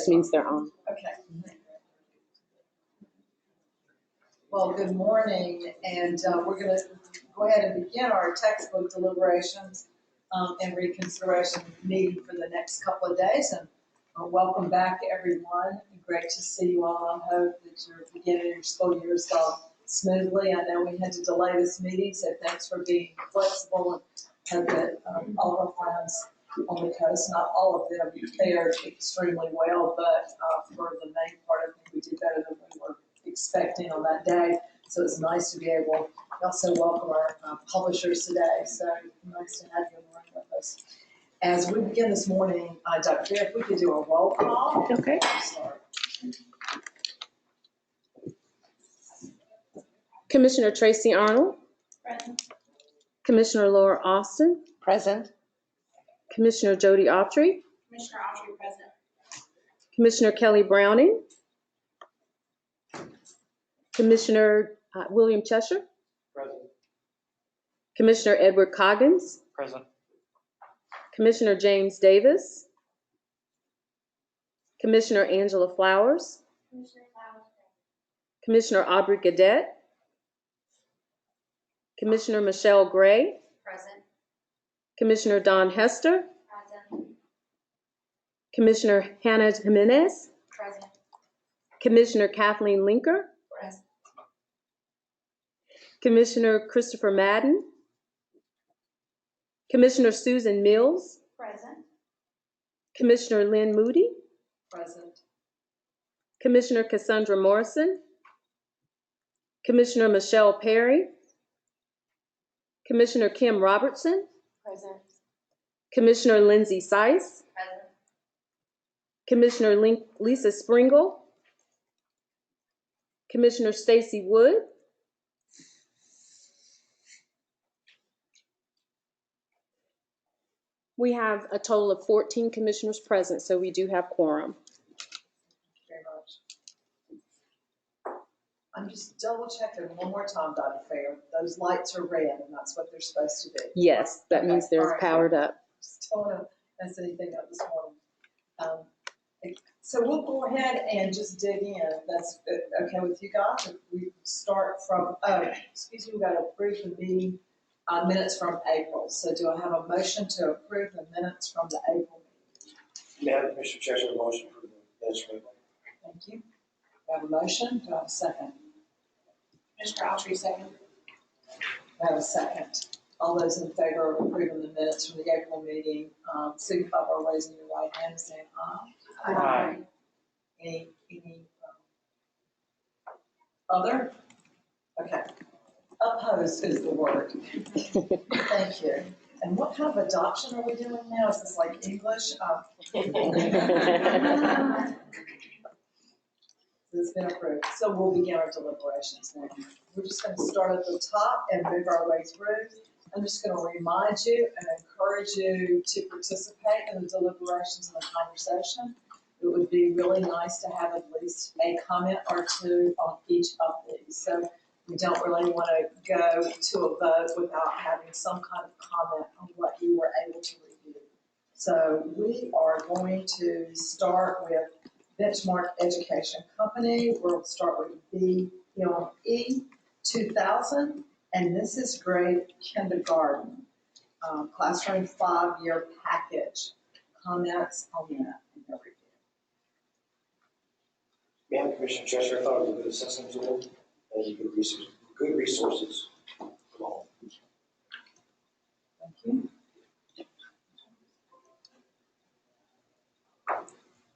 This means they're on. Okay. Well, good morning, and we're going to go ahead and begin our textbook deliberations and reconsideration meeting for the next couple of days. And welcome back, everyone. Great to see you all. I hope that you're beginning your school years smoothly. I know we had to delay this meeting, so thanks for being flexible, and hope that all of our friends on the coast, not all of them, fared extremely well, but for the main part, I think we did better than we were expecting on that day. So it's nice to be able to also welcome our publishers today. So nice to have you in the room with us. As we begin this morning, Dr. Fair, if we could do a roll call. Okay. Start. Commissioner Tracy Arnold. Present. Commissioner Laura Austin. Present. Commissioner Jody Autry. Commissioner Autry, present. Commissioner Kelly Browning. Commissioner William Cheshire. Present. Commissioner Edward Coggins. Present. Commissioner James Davis. Commissioner Angela Flowers. Commissioner Flowers, Commissioner Aubrey Gadet. Commissioner Michelle Gray. present. Commissioner Don Hester. Present. Commissioner Hannah Jimenez. Present. Commissioner Kathleen Linker. Present. Commissioner Christopher Madden. Commissioner Susan Mills. Present. Commissioner Lynn Moody. Present. Commissioner Cassandra Morrison. Commissioner Michelle Perry. Commissioner Kim Robertson. Present. Commissioner Lindsay Seiss. Present. Commissioner Lisa Springle. Commissioner Stacy Wood. We have a total of 14 commissioners present, so we do have quorum. Very much. I'm just double checking one more time, Dr. Fair. Those lights are red, and that's what they're supposed to be. Yes, that means they're All right. powered up. Just don't want to mess anything up this morning. So we'll go ahead and just dig in. That's okay with you guys? If we start from, we got to approve the meeting minutes from April. So do I have a motion to approve the minutes from the April meeting? Madam Commissioner Cheshire, motion for the minutes from April. Thank you. Do I have a motion? Do I have a second? Commissioner Autry, second. Do I have a second? All those in favor of approving the minutes from the April meeting, signify by raising your right hand and saying aye. Aye. Any other? Okay. Opposed is the word. Thank you. And what kind of adoption are we doing now? Is this like English? It's been approved. So we'll begin our deliberations now. We're just going to start at the top and move our way through. I'm just going to remind you and encourage you to participate in the deliberations and the conversation. It would be really nice to have at least a comment or two on each of these. So we don't really want to go to a vote without having some kind of comment on what you were able to review. So we are going to start with Benchmark Education Company. We'll start with BME 2000, and this is grade kindergarten, classroom 5-year package. Comments on that in your review? Madam Commissioner Cheshire, I thought it was a good assessment tool and good resources for all. Thank you.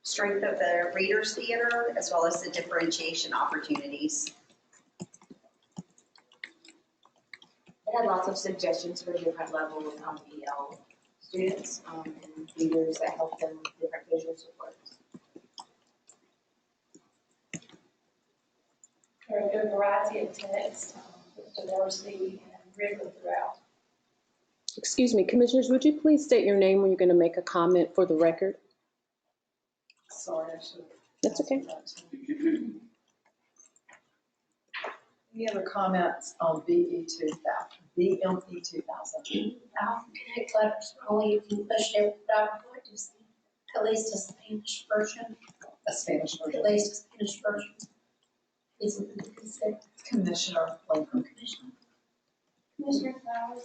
Strength of the Reader's Theater, as well as the differentiation opportunities. It had lots of suggestions for different levels of EL students and leaders that help them with different visual supports. Very good variety of text, with diversity and rigor throughout. Excuse me, commissioners, would you please state your name when you're going to make a comment for the record? Sorry, I should have. That's okay. Any other comments on BME 2000? Connect letters, only you can push it, but I would like to see at least a Spanish version a Spanish version. At least a Spanish version. Is what we consider. Commissioner Latham. Commissioner Flowers,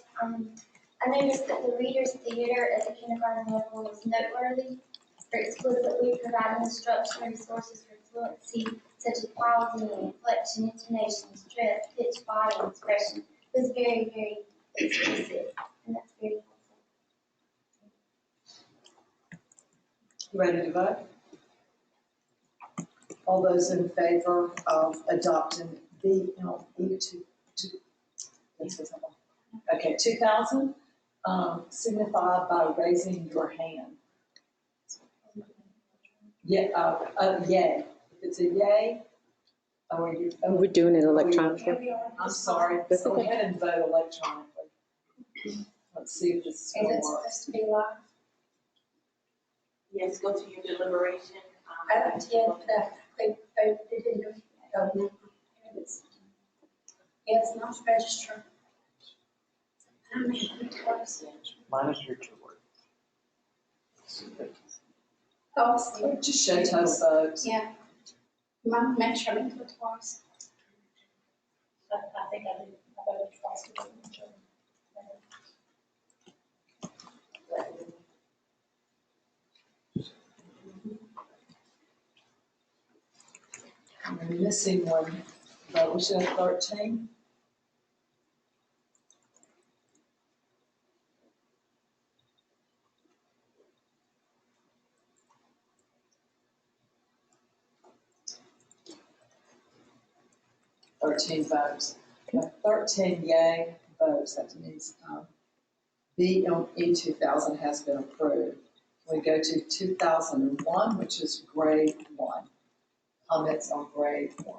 I noticed that the Reader's Theater at the kindergarten level was noteworthy for explicitly providing instructional resources for fluency, such as pausing, inflection, intonation, stress, pitch, body, and expression. It was very, very explicit, and that's very helpful. You ready to vote? All those in favor of adopting BME okay, 2000, signify by raising your hand. Yeah, yay. If it's a yay, or you, We're doing it electronically. I'm sorry, That's go okay. ahead and vote electronically. Let's see if this is Is gonna it work. supposed to be live? Yes, go to your deliberation. I did, but it didn't go. Yeah, it's not registered. I don't know how many times. Mine is your keyboard. Oh, see. Just show total votes. Yeah. Mom, make sure I do it twice. I think I did, I voted twice. I'm missing one vote. We should have 13. Votes. Okay, 13 yay votes. That means BME 2000 has been approved. We go to 2001, which is grade 1. Comments on grade 1.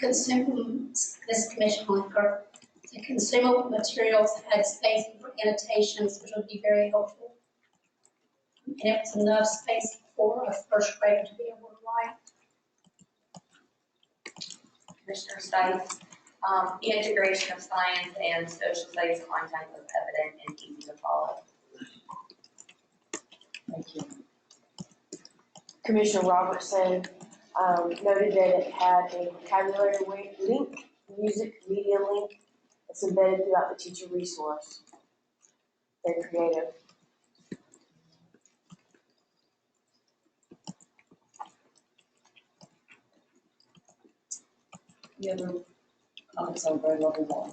This commission will occur. The consumable materials had spacing for annotations, which would be very helpful. And it was enough space for a first grader to be able to write. Commissioner Stites, the integration of science and social studies content was evident and easy to follow. Thank you. Commissioner Robertson noted that it had a vocabulary link, music, media link that's embedded throughout the teacher resource. Very creative. Any other comments on grade level 1?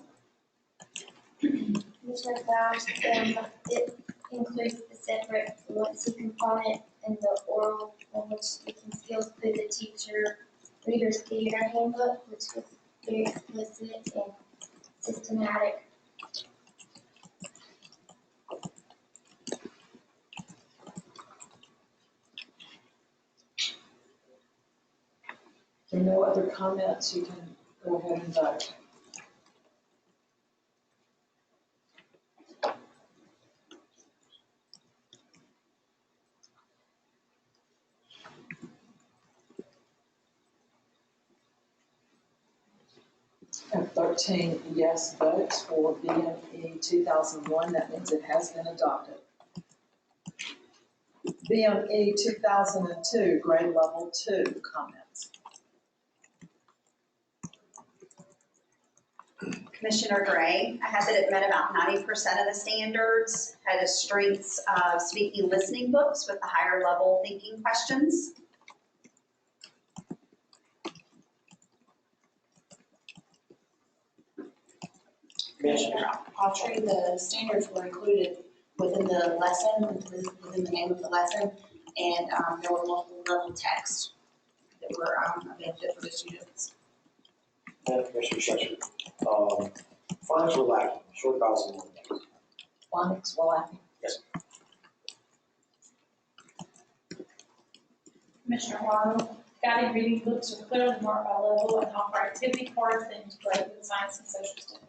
Commissioner Flowers, it includes the separate fluency component and the oral language speaking skills through the teacher reader's theater handbook, which was very explicit and systematic. If there are no other comments, you can go ahead and vote. And 13 yes votes for BME 2001. That means it has been adopted. BME 2002, grade level 2, comments. Commissioner Gray, I had that it met about 90% of the standards, had a strengths of speaking listening books with the higher level thinking questions. Commissioner Autry, the standards were included within the lesson, within the name of the lesson, and there were multiple level texts that were a benefit for the students. And Commissioner Sheffield, funds were lacking, short vowels and long names. Phonics were lacking. Yes. Commissioner Waddle, guided reading books are clearly marked by level and offer activity cards that integrate with science and social studies.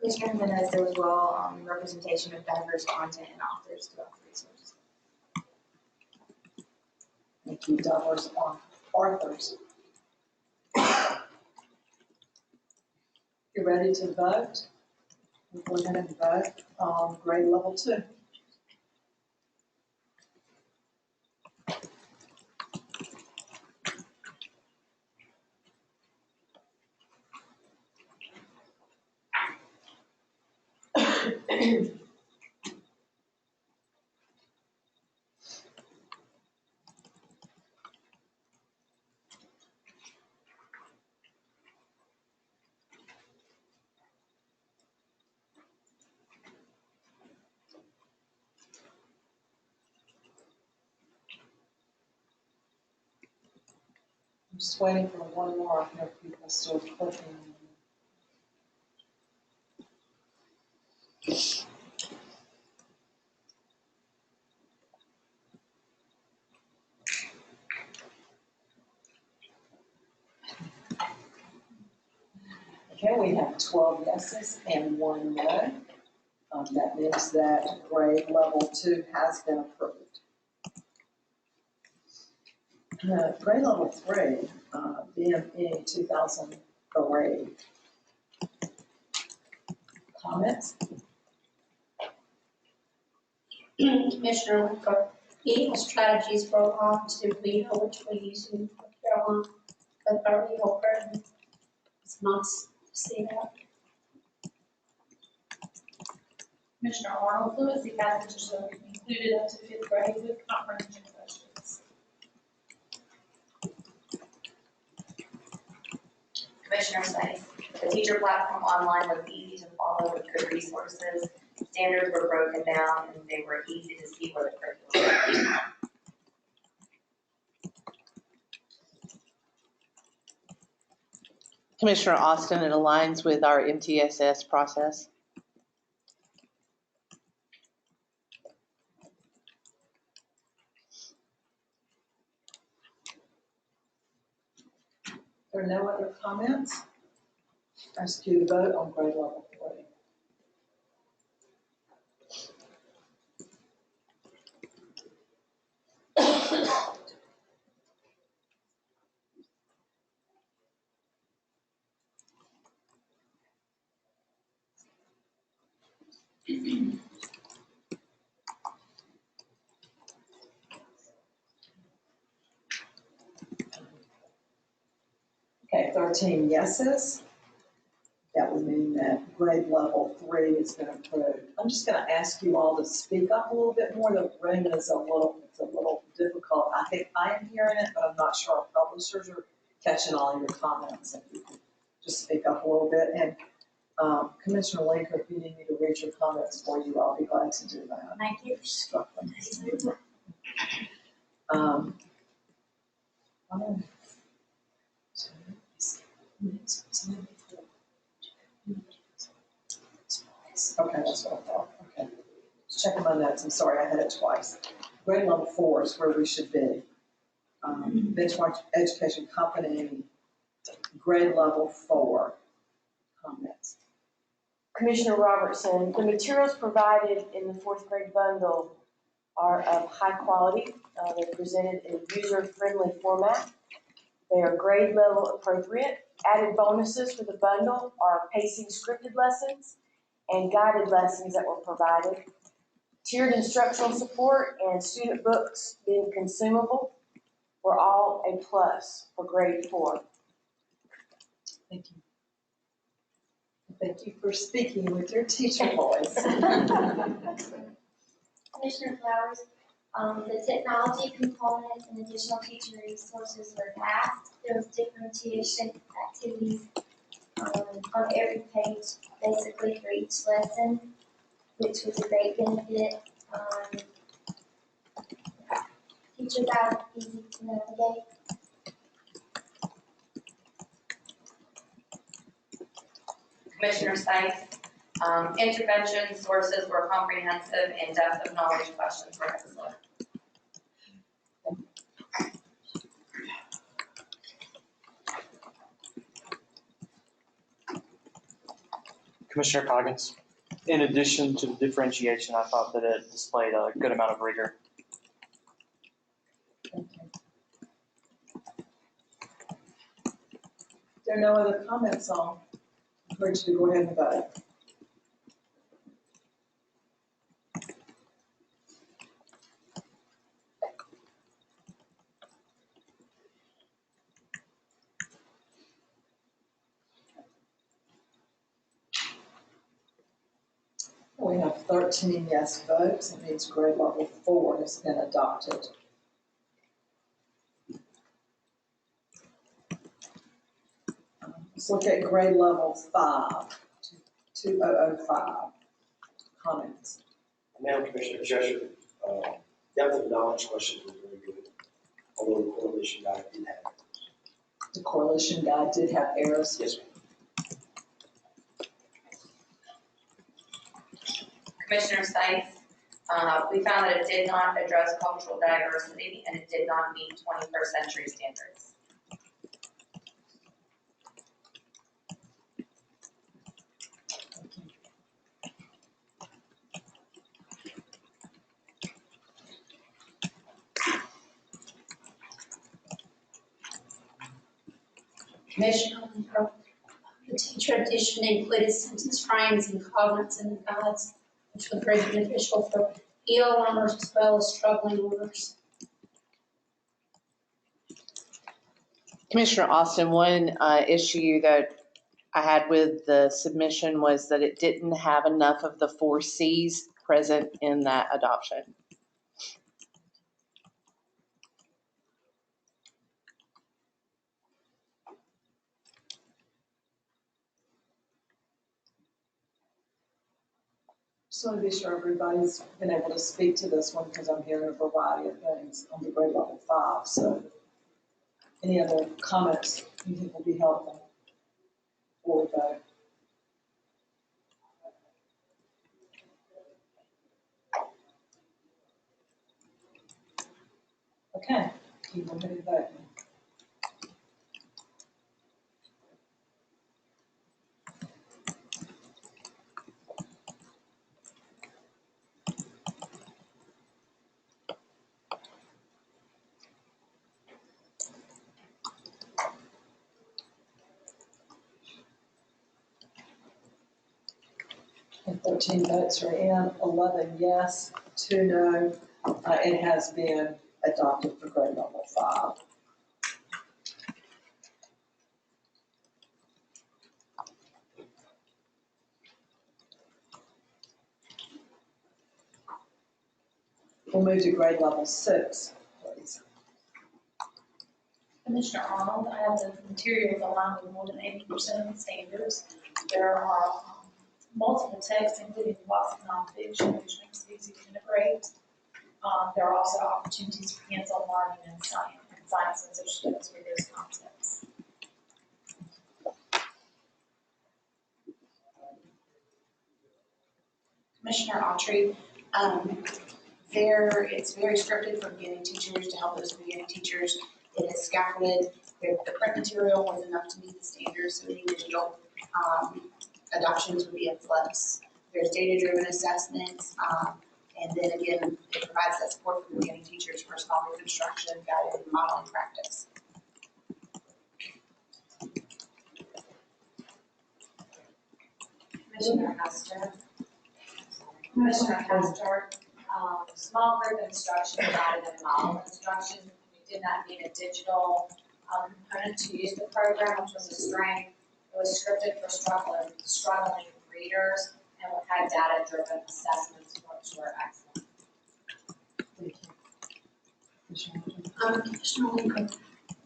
Commissioner Jimenez, there was well representation of diverse content and authors throughout the resource. Thank Thank you, Douglas Arthurs. You ready to vote? We'll go ahead and vote on grade level 2. I'm just waiting for one more. I know people still clicking. Okay, we have 12 yeses and 1 no. That means that grade level 2 has been approved. Grade level 3, BME 2003. Comments? Commissioner Winker, EHO strategies for long-term legal, which we use in North Carolina, but our legal program is not to see that. Commissioner Arnold, fluency passages shall be included up to 5th grade with comprehension questions. Commissioner Space, the teacher platform online was easy to follow with good resources. Standards were broken down and they were easy to see where the curriculum was. Commissioner Austin, it aligns with our MTSS process. There are no other comments? Ask you to vote on grade level 3. Okay, 13 yeses. That would mean that grade level 3 has been approved. I'm just going to ask you all to speak up a little bit more. The room is a little difficult. I think I am hearing it, but I'm not sure our publishers are catching all of your comments. If you could just speak up a little bit. And Commissioner Linker, if you need me to read your comments for you, I'll be glad to do that. Thank you. Okay, that's what I thought. Okay. Just checking my notes. I'm sorry, I had it twice. Grade level 4 is where we should be. Benchmark Education Company, grade level 4. Comments? Commissioner Robertson, the materials provided in the 4th grade bundle are of high quality. They're presented in a user-friendly format. They are grade level appropriate. Added bonuses for the bundle are pacing scripted lessons and guided lessons that were provided. Tiered instructional support and student books being consumable were all a plus for grade 4. Thank you. Thank you for speaking with your teacher voice. Commissioner Flowers, the technology components and additional teacher resources were vast. There was differentiation activities on every page, basically for each lesson, which was a great benefit. Teacher guide, easy to navigate. Commissioner Spice, intervention sources were comprehensive and depth of knowledge questions were excellent. Commissioner Coggins, in addition to the differentiation, I thought that it displayed a good amount of rigor. there are no other comments on, I encourage you to go ahead and vote. We have 13 yes votes. It means grade level 4 has been adopted. Let's look at grade level 5, 2005. Comments? Madam Commissioner Cheshire, depth of knowledge questions were very good, although the correlation guide did have errors. The correlation guide did have errors. Yes, ma'am. Commissioner Stites, we found that it did not address cultural diversity and it did not meet 21st century standards. Commissioner, the teacher edition included sentence frames and comments in the guides, which were very beneficial for EL learners as well as struggling learners. Commissioner Austin, one issue that I had with the submission was that it didn't have enough of the 4 Cs present in that adoption. Just want to be sure everybody's been able to speak to this one because I'm hearing a variety of things on the grade level 5. So any other comments you think will be helpful before we vote? Okay, you want me to vote? And 13 votes are in, 11 yes, 2 no. It has been adopted for grade level 5. We'll move to grade level 6, please. Commissioner Arnold, I have the materials aligned with more than 80% of the standards. There are multiple texts, including lots of nonfiction, which makes it easy to integrate. There are also opportunities for hands-on learning and science and social studies with those concepts. Commissioner Autry, it's very scripted for beginning teachers to help those beginning teachers. It is scaffolded. The print material was enough to meet the standards, so any digital adoptions would be a plus. There's data-driven assessments, and then again, it provides that support for beginning teachers for small group instruction, guided and modeling practice. Commissioner Hester. Commissioner Hester, small group instruction, guided and model instruction. We did not need a digital component to use the program, which was a strength. It was scripted for struggling readers and had data-driven assessments, which were excellent. Commissioner Lincoln,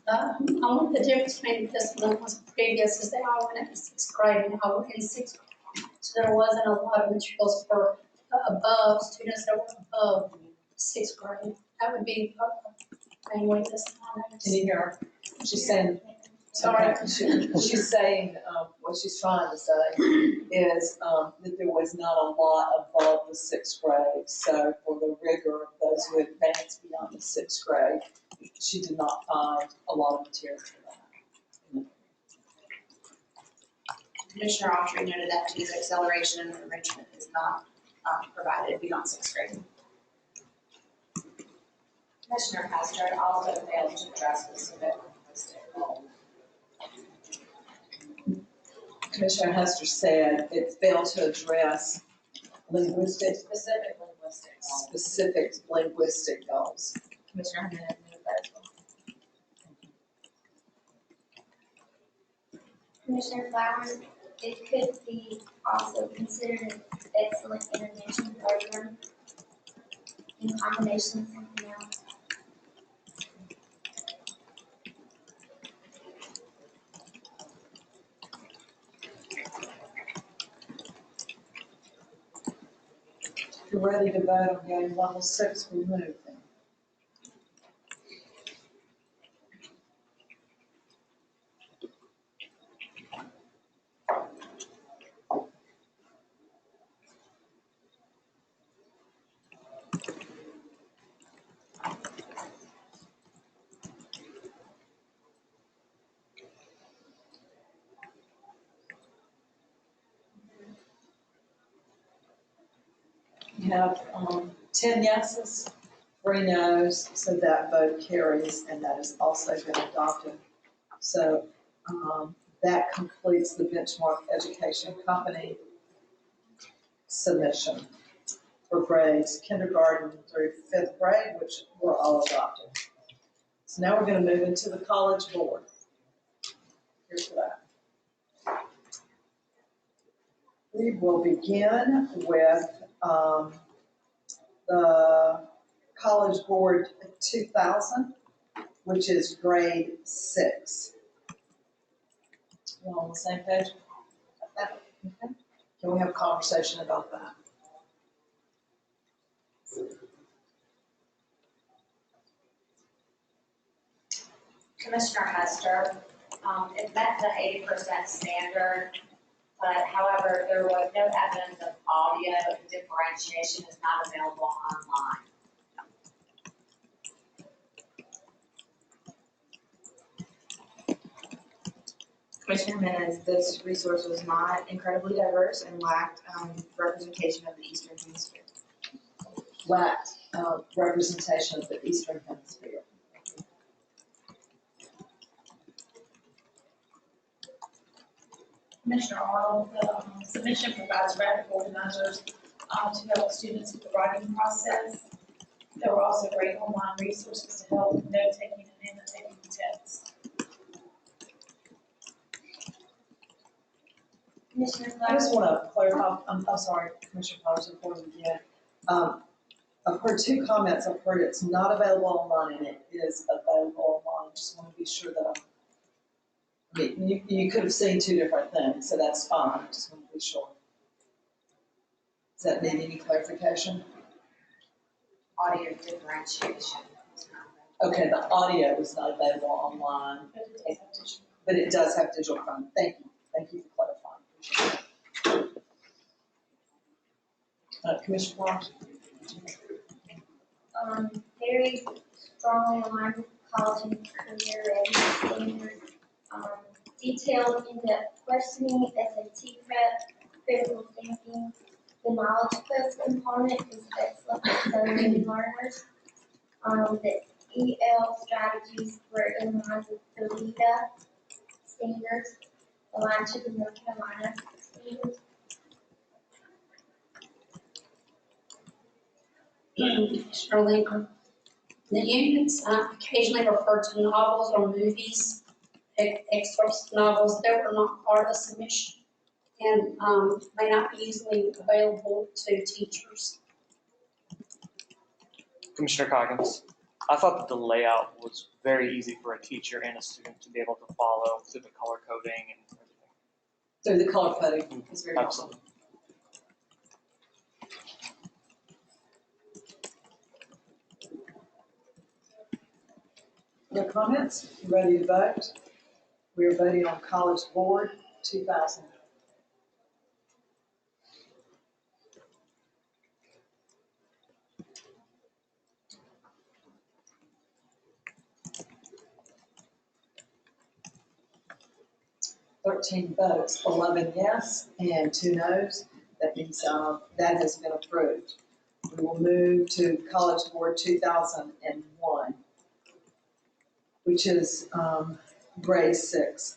the difference between this one and the previous is they all went into 6th grade and now we're in 6th grade. So there wasn't a lot of materials for above students that were above 6th grade. That would be mainly this one. Can you hear her? She's saying, Sorry. She's saying, what she's trying to say is that there was not a lot above the 6th grade. So for the rigor of those who advanced beyond the 6th grade, she did not find a lot of material for that. Commissioner Autry noted that too, the acceleration and enrichment is not provided beyond 6th grade. Commissioner Hester also failed to address the civic linguistic role. Commissioner Hester said it failed to address specific linguistic goals. Commissioner Jimenez moved that as well. Commissioner Flowers, it could be also considered an excellent intervention program in combination with something else. If you're ready to vote on game level 6, we move then. We have 10 yeses, 3 noes, so that vote carries, and that has also been adopted. So that completes the Benchmark Education Company submission for grades kindergarten through 5th grade, which were all adopted. So now we're going to move into the College Board. Here's that. We will begin with the College Board 2000, which is grade 6. You all on the same page? Okay. Can we have a conversation about that? Commissioner Hester, it met the 80% standard, but however, there was no evidence of audio differentiation is not available online. Commissioner Jimenez, this resource was not incredibly diverse and lacked representation of the Eastern Hemisphere. Lacked representation of the Eastern Hemisphere. Commissioner Arnold, the submission provides graphic organizers to help students with the writing process. There were also great online resources to help with note-taking and annotating text. Commissioner I Flowers, just want to clarify, I'm sorry, Commissioner Powers, before we begin. I've heard 2 comments. I've heard it's not available online and it is available online. Just want to be sure that you could have seen 2 different things, so that's fine. I just want to be sure. Does that need any clarification? Audio differentiation is not Okay, the audio is not available online, but it does have digital content. Thank you. Thank you for clarifying. Commissioner Flowers? very strongly aligned with college and career readiness standards. Detailed in-depth questioning, SAT prep, critical thinking. The knowledge quest component is excellent for accelerated learners. The EL strategies were in line with the LEDA standards, aligned to the North Carolina standards. Commissioner Lincoln, the units occasionally refer to novels or movies, excerpts of novels that were not part of the submission and may not be easily available to teachers. Commissioner Coggins, I thought that the layout was very easy for a teacher and a student to be able to follow through the color coding and everything. Through the color coding is very helpful. Absolutely. Other comments? You ready to vote? We are voting on College Board 2000. Thirteen votes, 11 yes and 2 noes. That means that has been approved. We will move to College Board 2001, which is grade 6.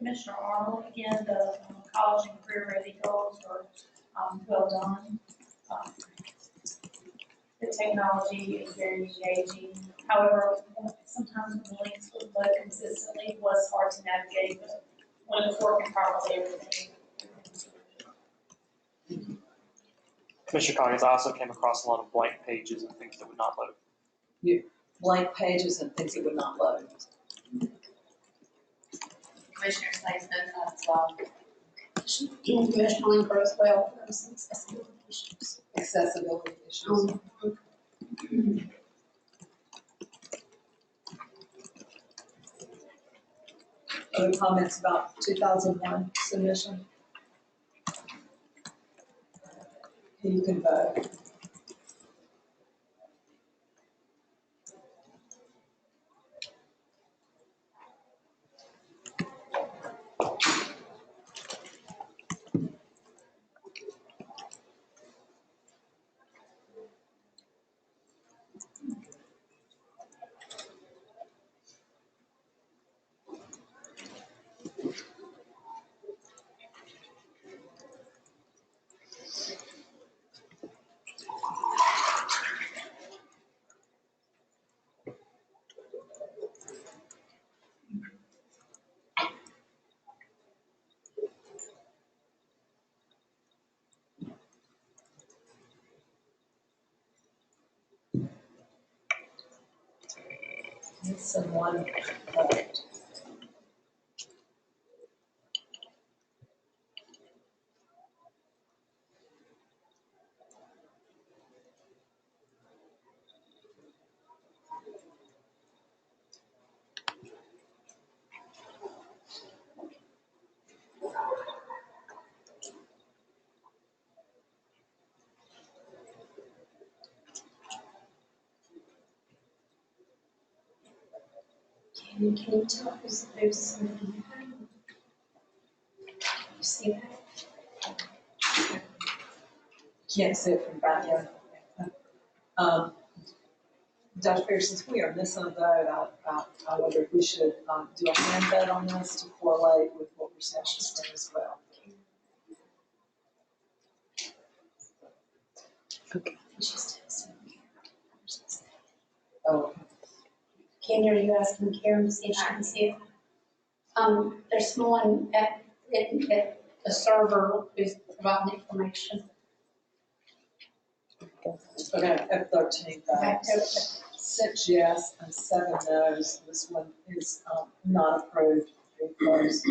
Commissioner Arnold, again, the college and career ready goals are well done. The technology is very engaging. However, sometimes the links would load consistently was hard to navigate, but when it's working properly, everything. Commissioner Coggins, I also came across a lot of blank pages and things that would not load. Blank pages and things that would not load. Commissioner Slaves notes that as well. And Commissioner Linker as well, there was some accessibility issues. Accessibility issues. Other comments about 2001 submission? You can vote. Someone vote. Can you tell us if there's something? You see that? Can't see it from back here. Dr. Pierce, since we are missing a vote, I wonder if we should do a hand vote on this to correlate with what we're saying as well. Oh, Candy, are you asking Karen to see if she can see it? There's someone at the server who's providing information. okay, F-13 Back there. votes. 6 yes and 7 no's. This one is not approved. Very close.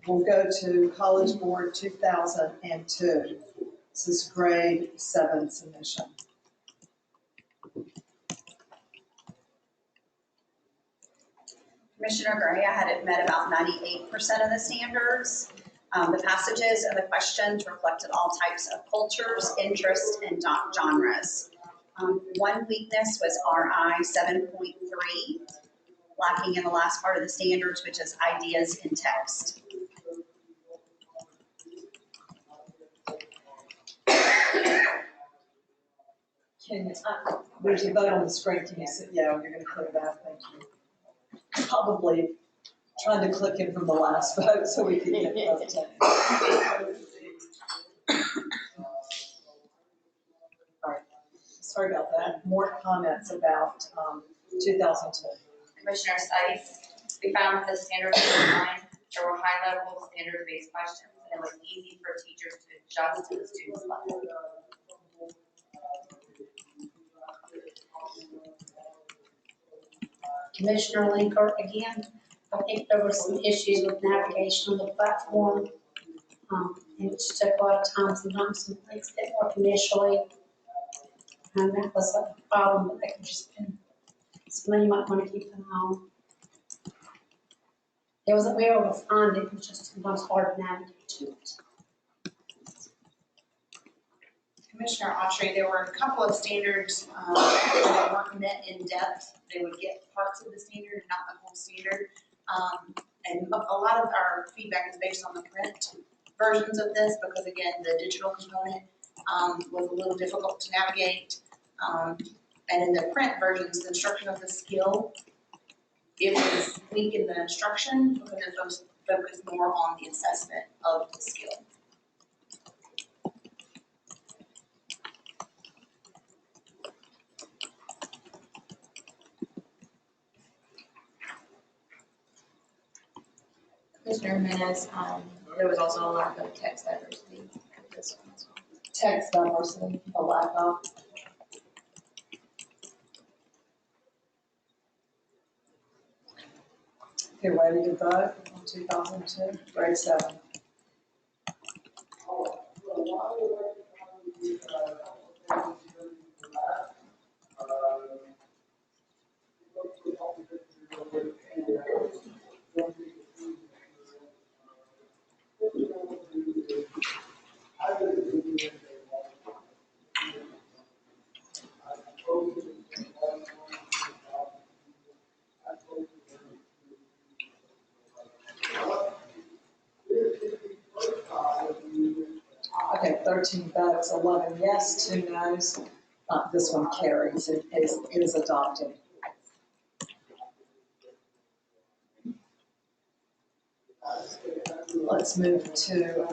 We'll go to College Board 2002. This is grade 7 submission. Commissioner Gray, I had it met about 98% of the standards. The passages and the questions reflected all types of cultures, interests, and genres. One weakness was RI 7.3, lacking in the last part of the standards, which is ideas in text. There's a vote on the screen. Can you see? Yeah, you're going to click that. Thank you. Probably trying to click in from the last vote so we can get both. All right. Sorry about that. More comments about 2002. Commissioner Slaves, we found that the standards were aligned. There were high-level standard-based questions, and it was easy for teachers to adjust to the students' level. Commissioner Linker, again, I think there were some issues with navigation on the platform. And it took a lot of time, sometimes some things didn't work initially. And that was a problem, but that could just been something you might want to keep an eye on. It wasn't we were able to find it, it was just sometimes hard to navigate to it. Commissioner Autry, there were a couple of standards that weren't met in depth. They would get parts of the standard, not the whole standard. And a lot of our feedback is based on the print versions of this, because again, the digital component was a little difficult to navigate. And in the print versions, the instruction of the skill, it was weak in the instruction because it was focused more on the assessment of the skill. Commissioner Jimenez, there was also a lack of text diversity with this one as well. Text diversity, a lack of. Okay, ready to vote on 2002, grade 7. Okay, 13 votes, 11 yes, 2 noes. This one carries, it is adopted. Let's move to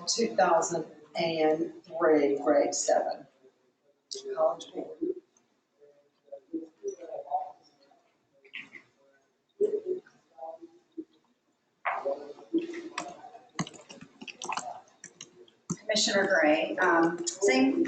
2003, grade 7. College Board. Commissioner Gray, same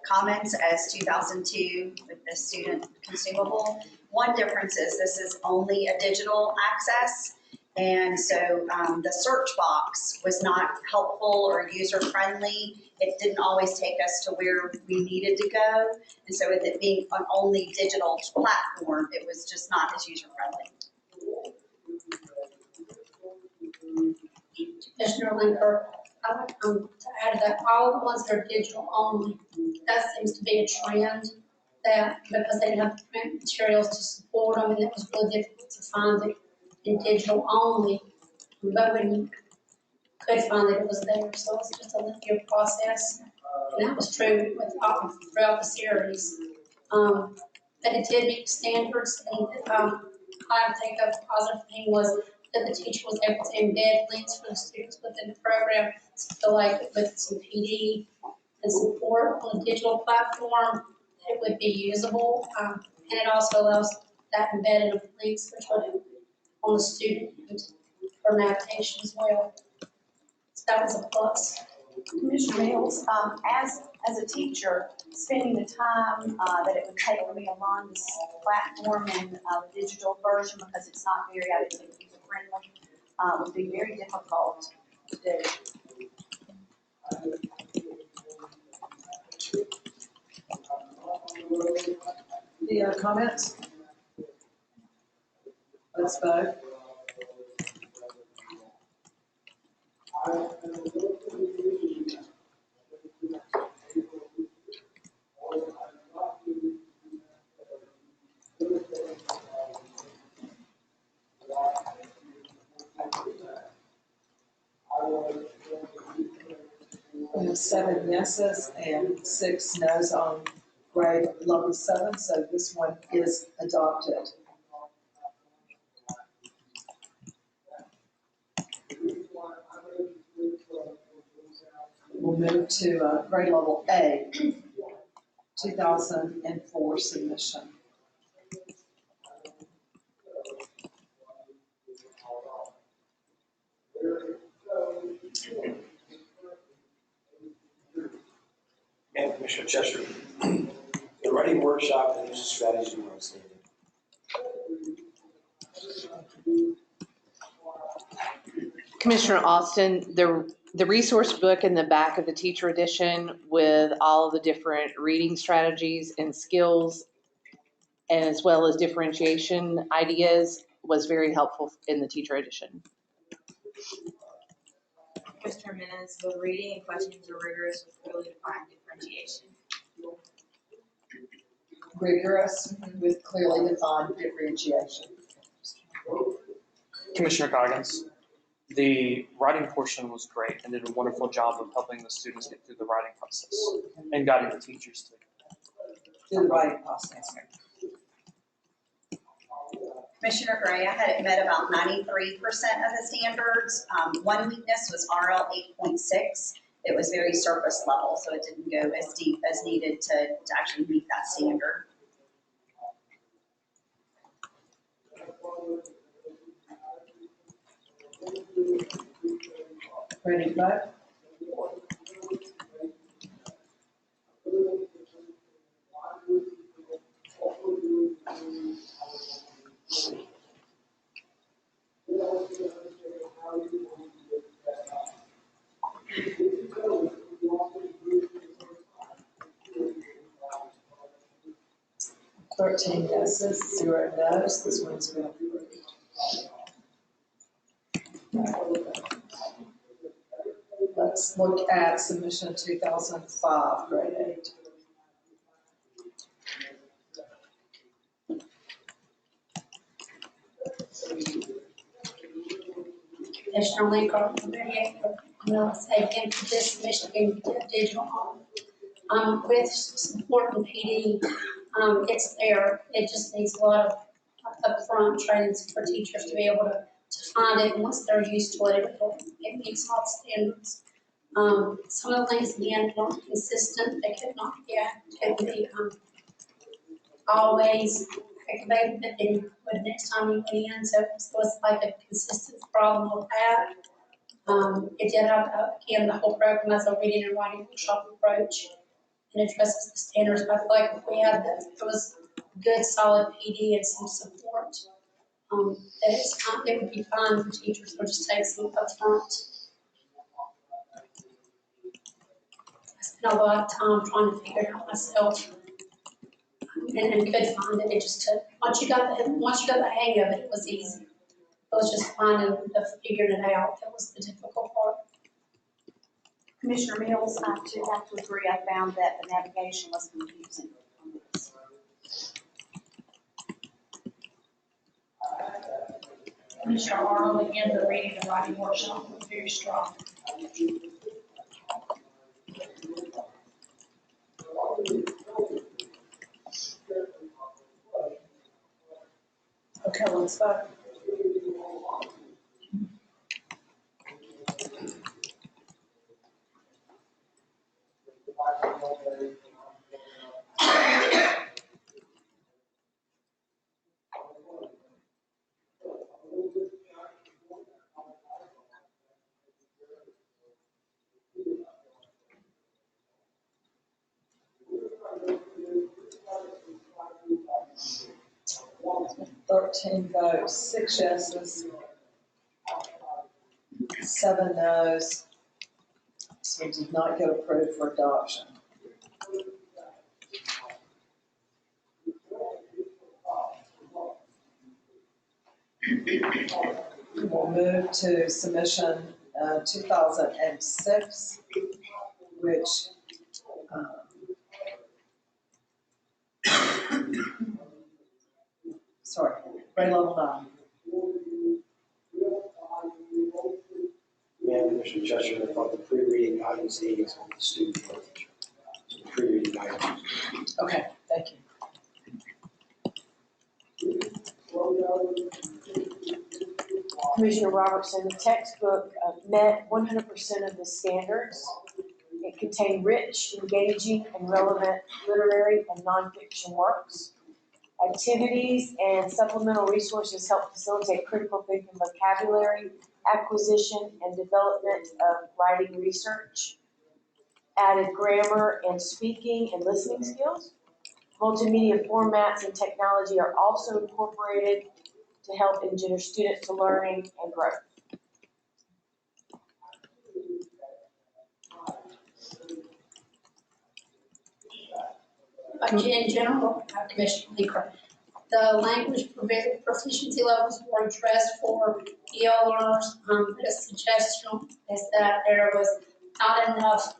comments as 2002 with the student consumable. One difference is this is only a digital access. And so the search box was not helpful or user-friendly. It didn't always take us to where we needed to go. And so with it being an only digital platform, it was just not as user-friendly. Commissioner Linker, I would to add that all the ones that are digital only, that seems to be a trend, that because they didn't have the print materials to support them, and it was really difficult to find it in digital only. But when you could find it, it was there, so it's just a lengthier process. And that was true with throughout the series. But it did meet standards, and I think a positive thing was that the teacher was able to embed links for the students within the program. So I feel like with some PD and support on the digital platform, it would be usable. And it also allows that embedding of links, which would on the student and for navigation as well. So that was a plus. Commissioner Mills, as a teacher, spending the time that it would take for me to learn this platform and the digital version, because it's not very, I think, user-friendly, would be very difficult to do. Any other comments? Let's vote. We have 7 yeses and 6 noes on grade level 7, so this one is adopted. We'll move to grade level A, 2004 submission. And Commissioner Cheshire, the writing workshop and user strategy were outstanding. Commissioner Austin, the resource book in the back of the teacher edition with all of the different reading strategies and skills, and as well as differentiation ideas, was very helpful in the teacher edition. Commissioner Jimenez, the reading and questions are rigorous with clearly defined differentiation. Rigorous with clearly defined differentiation. Commissioner Coggins, the writing portion was great and did a wonderful job of helping the students get through the writing process and guiding the teachers too. Do the writing process. Commissioner Gray, I had it met about 93% of the standards. One weakness was RL 8.6. It was very surface level, so it didn't go as deep as needed to actually meet that standard. Ready to vote? Thirteen yeses, 0 no's. This one's been approved. Let's look at submission 2005, grade 8. Commissioner Lincoln, I'm gonna say again for this Michigan digital, with support and PD, it's there. It just needs a lot of upfront trainings for teachers to be able to find it, and once they're used to it, it meets all standards. Some of the things again weren't consistent. They could not be always activated, but then the next time you went in, so it was like a consistent problem with that. It did have, again, the whole program as a reading and writing workshop approach and addresses the standards. I feel like if we had that, if it was good, solid PD and some support, that it would be fine for teachers to just take some upfront. I spent a lot of time trying to figure it out myself. And could find it. It just took, once you got the hang of it, it was easy. It was just figuring it out that was the difficult part. Commissioner Mills, I too have to agree. I found that the navigation was confusing on this. Commissioner Arnold, again, the reading and writing workshop was very strong. Okay, let's vote. Thirteen votes, 6 yeses, 7 no's. So it did not get approved for adoption. We'll move to submission 2006, which sorry, grade level 9. Madam Commissioner Cheshire, I thought the pre-reading guidance aids on the student for teacher. So the pre-reading guidance. Okay, thank you. Commissioner Robertson, the textbook met 100% of the standards. It contained rich, engaging, and relevant literary and nonfiction works. Activities and supplemental resources help facilitate critical thinking, vocabulary acquisition, and development of writing research. Added grammar and speaking and listening skills. Multimedia formats and technology are also incorporated to help engender students to learning and growth. In general, Commissioner Leaker, the language proficiency levels were addressed for EL learners. The suggestion is that there was not enough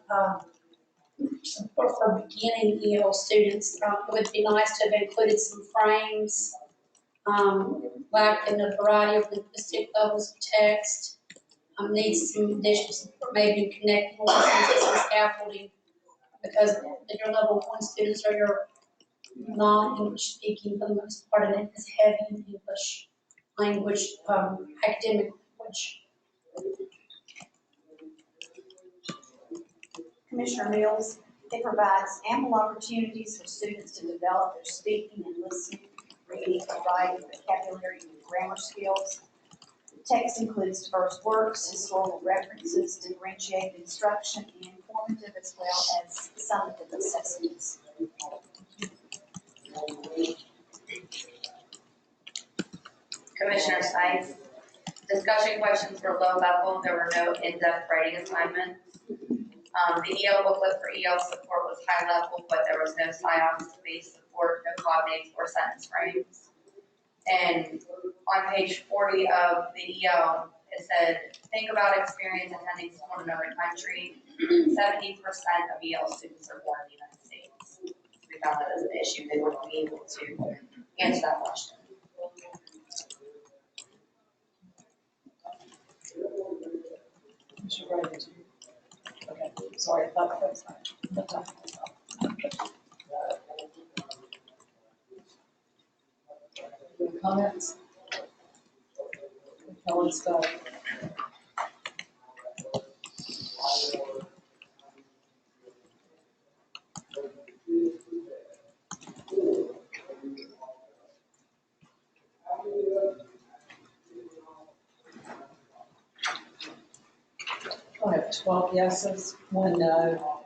support for beginning EL students. It would be nice to have included some frames lack in a variety of linguistic levels of text. Needs some additional support, maybe in connecting lessons and scaffolding, because your level 1 students are your non-English speaking for the most part, and it is heavy in English language, academic language. Commissioner Mills, it provides ample opportunities for students to develop their speaking and listening, reading, writing, vocabulary, and grammar skills. The text includes diverse works, historical references, differentiated instruction, and informative as well as summative assessments. Commissioner Sykes, discussion questions were low level, there were no in-depth writing assignments. The EL booklet for EL support was high level, but there was no SIOPS-based support, no cognate or sentence frames. And on page 40 of the EL, it said, think about experience attending school in another country. 70% of EL students are born in the United States. We found that as an issue, they wouldn't be able to answer that question. Commissioner Wright, did you? Okay, sorry, I thought that was Any comments? Okay, let's go. I have 12 yeses, 1 no.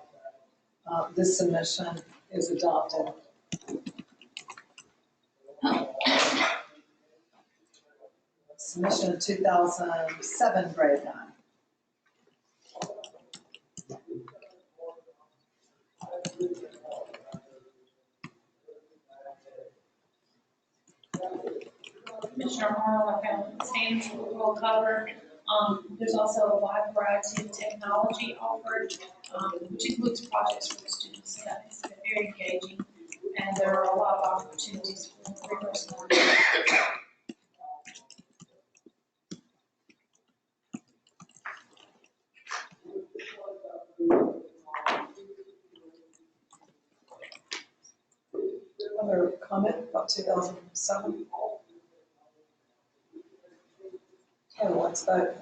This submission is adopted. Submission of 2007 grade 9. Commissioner Arnold, I found standards were well covered. There's also a wide variety of technology offered, which includes projects for the students. So that makes it very engaging, and there are a lot of opportunities for rigorous learning. Other comment about 2007? Okay, let's vote.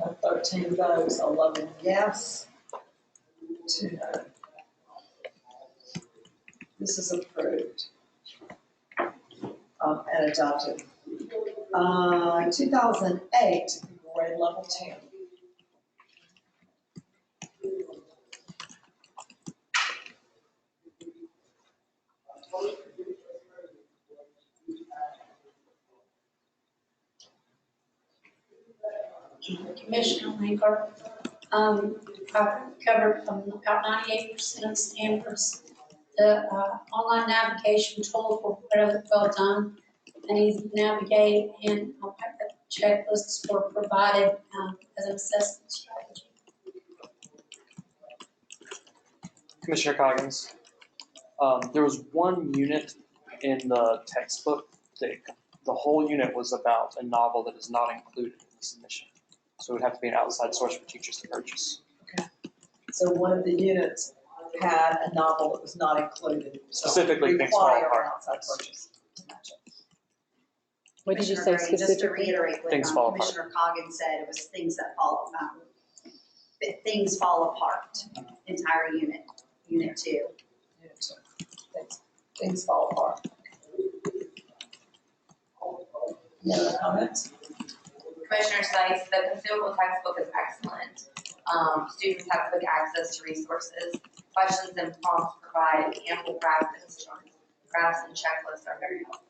Uh, 13 votes, 11 yes, 2 no. This is approved and adopted. 2008, grade level 10. Commissioner Linger, I've covered about 98% of standards. The online navigation tools were really well done and easy to navigate, and checklists were provided as an assessment strategy. Commissioner Coggins, there was one unit in the textbook that the whole unit was about a novel that is not included in the submission. So it would have to be an outside source for teachers to purchase. Okay. So one of the units had a novel that was not included. So Specifically, Things Fall require Apart. an outside purchase to match it. What did you Commissioner say Brady, just to specifically? reiterate what Things fall apart. Commissioner Coggins said, it was things that fall, things fall apart, entire unit, unit 2. Unit 2. Things fall apart. Any other comments? Commissioner Sykes, the consumable textbook is excellent. Students have quick access to resources. Questions and prompts provide ample practice. Graphs and checklists are very helpful.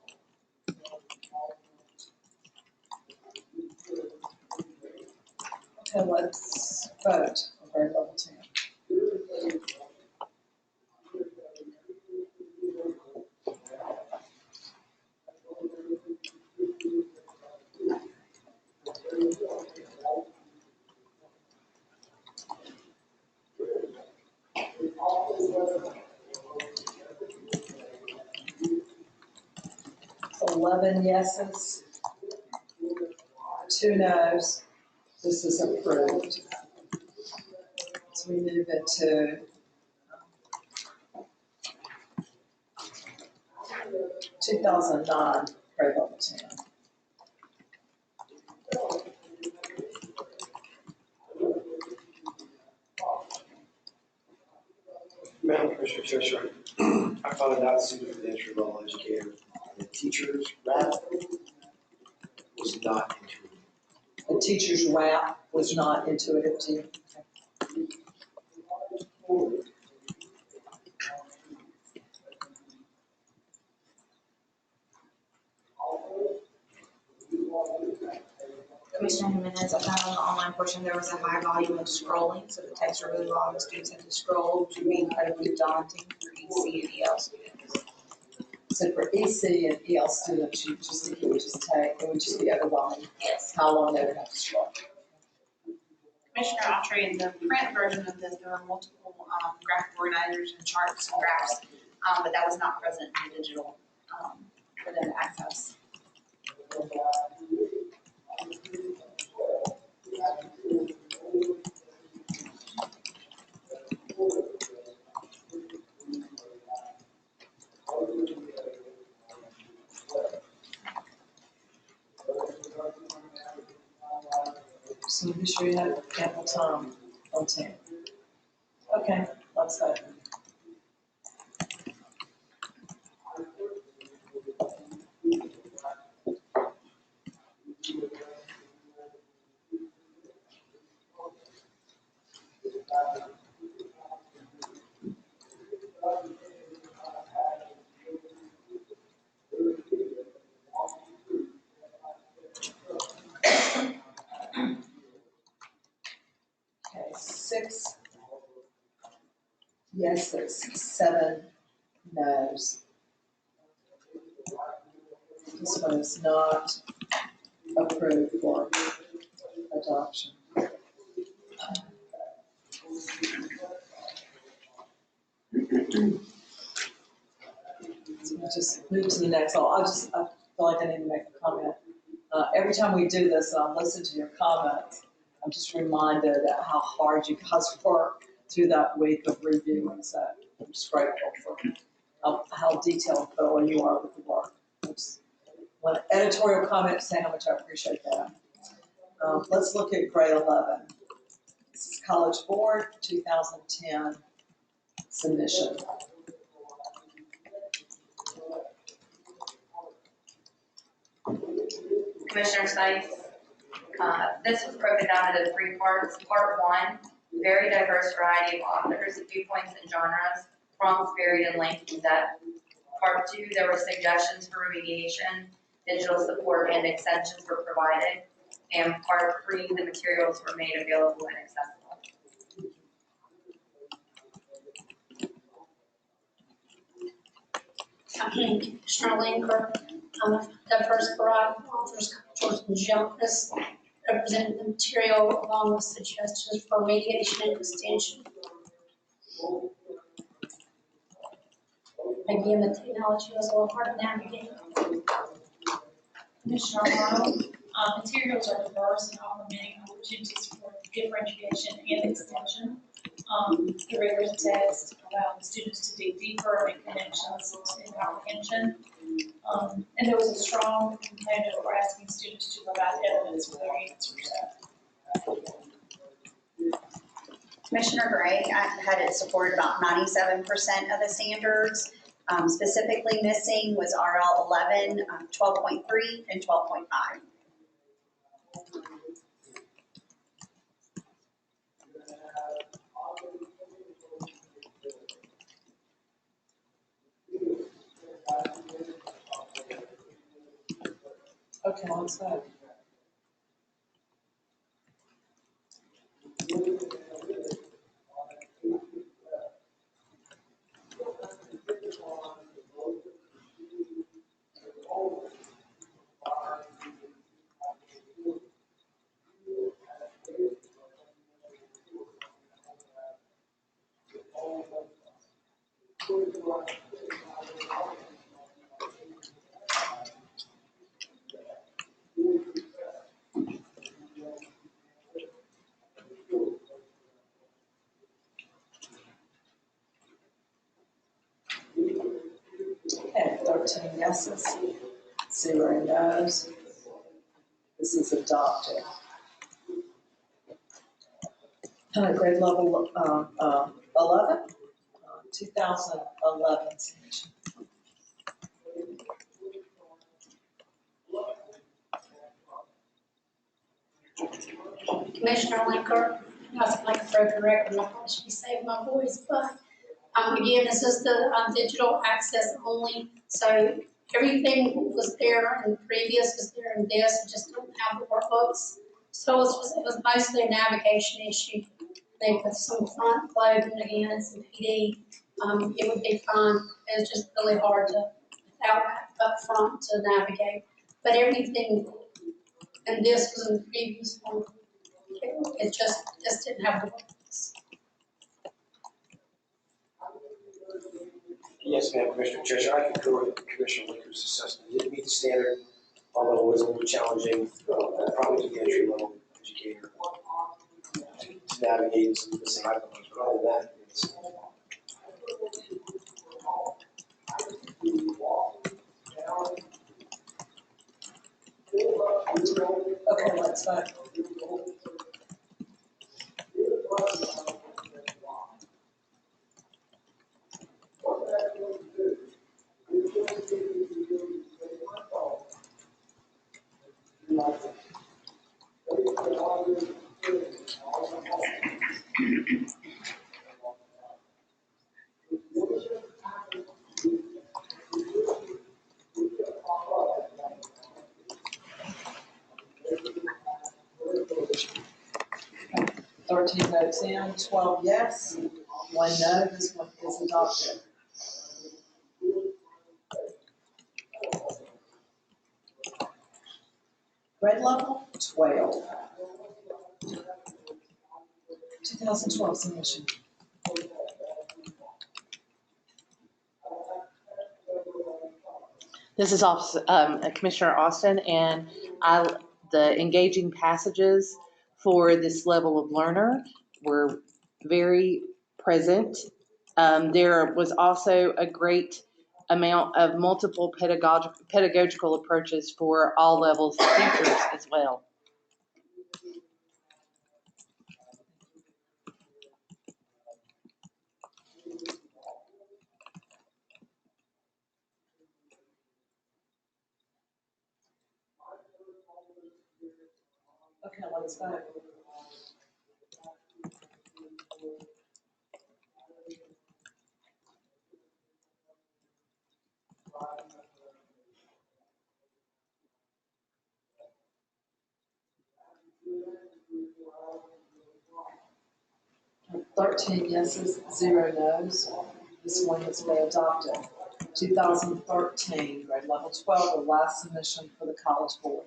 Okay, let's vote on grade level 10. So 11 yeses, 2 noes. This is approved. So we move into 2009 grade level 10. Madam Commissioner Cheshire, I found it not suited for the entry level educator. The teacher's rap was not intuitive. The teacher's rap was not intuitive to you. Commissioner Jimenez, I found on the online portion, there was a high volume of scrolling, so the texts are really long, the students had to scroll, which would be incredibly daunting for EC and EL students. So for EC and EL students, you just think it would just be overwhelming. Yes. How long they would have to scroll. Commissioner Autry, in the print version of this, there were multiple graphic organizers and charts and graphs, but that was not present in the digital for them to access. So be sure you have ample time on 10. Okay, let's vote. Okay, 6 yeses, 7 noes. This one is not approved for adoption. So we'll just move to the next. I feel like I need to make a comment. Every time we do this and I listen to your comments, I'm just reminded of how hard you guys work through that week of reviewing. So I'm just grateful for how detailed and thorough you are with the work. One editorial comment saying how much I appreciate that. Let's look at grade 11. This is College Board 2010 submission. Commissioner Sykes, this was broken down into 3 parts. Part 1, very diverse variety of authors, viewpoints, and genres. Prompts varied in length and depth. Part 2, there were suggestions for remediation, digital support, and extensions were provided. And Part 3, the materials were made available and accessible. Commissioner Linger, diverse variety of authors, cultures, and genres represented the material along with suggestions for mediation and extension. Again, the technology was a little hard to navigate. Commissioner Arnold, materials are diverse and offer many opportunities for differentiation and extension. The rigorous text allowed the students to dig deeper, make connections and comprehension. And there was a strong component for asking students to provide evidence for their answers. Commissioner Gray, I had it support about 97% of the standards. Specifically missing was RL 11, 12.3, and 12.5. Okay, let's vote. 13 yeses, 0 noes. This is adopted. Grade level 11, 2011 submission. Commissioner Linker, not like a broken record, I probably should be saving my voice, but again, this is the digital access only, so everything was there and previous was there in this, we just don't have the workbooks. So it was mostly a navigation issue. They put some front load and again, some PD, it would be fine. It was just really hard to, without up front to navigate. But everything, and this was in the previous one. It just didn't have the workbooks. Yes, ma'am, Commissioner Cheshire, I concur with Commissioner Linker's assessment. It didn't meet the standard, although it was a little challenging, probably to the entry level educator to navigate some missing items, but other than that, it's. Okay, let's vote. Thirteen votes in, 12 yes, 1 no. This one is adopted. Grade level 12. 2012 submission. This is Commissioner Austin, and the engaging passages for this level of learner were very present. There was also a great amount of multiple pedagogical approaches for all levels of teachers as well. Okay, let's vote. Thirteen yeses, 0 noes. This one has been adopted. 2013, grade level 12, the last submission for the College Board.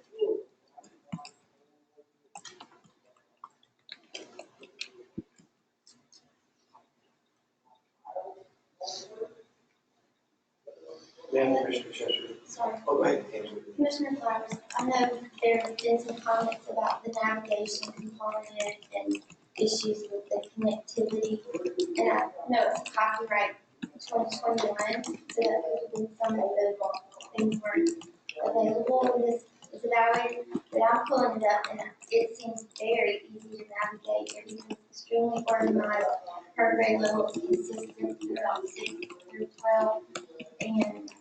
Ma'am, Commissioner Cheshire. Sorry. Oh, go ahead, Angela. Commissioner Flowers, I know there have been some comments about the navigation component and issues with the connectivity. And I know it's copyright 2021, so that could have been some of the things weren't available in this evaluation. But I'm pulling it up and it seems very easy to navigate. Everything's extremely organized. Her grade level is consistent throughout 6 through 12. And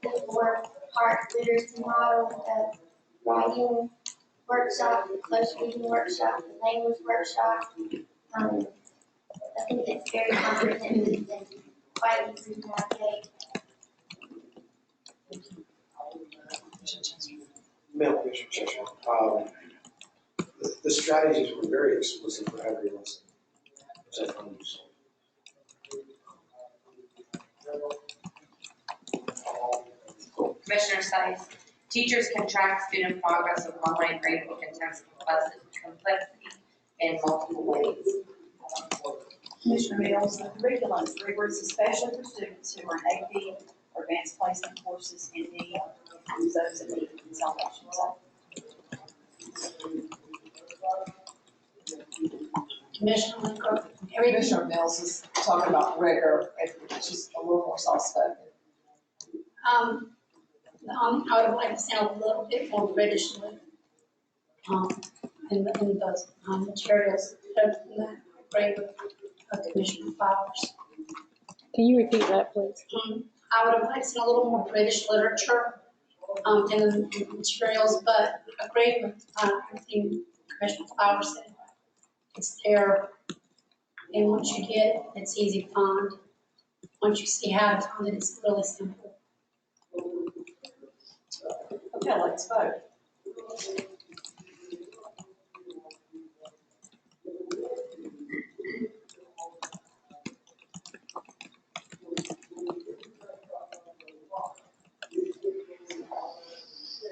the 4-part literacy model, the writing workshop, the close reading workshop, the language workshop. I think it's very comprehensive and quite easy to navigate. Ma'am, Commissioner Cheshire, the strategies were very explicit for every lesson, which I found useful. Commissioner Sice, teachers can track student progress with online gradebook and text complexity in multiple ways. Commissioner Mills, the curriculum is rigorous, especially for students who are in AP or advanced placement courses in need, and those that need consolidation. Commissioner Linker, Commissioner Mills is talking about rigor, she's a little more soft-spoken. I would like to sound a little bit more British in the materials. Other than that, I agree with Commissioner Flowers. Can you repeat that, please? I would have liked to see a little more British literature in the materials, but I agree with everything Commissioner Flowers said. It's there, and once you get it, it's easy to find. Once you see how to find it, it's really simple. Okay, let's vote.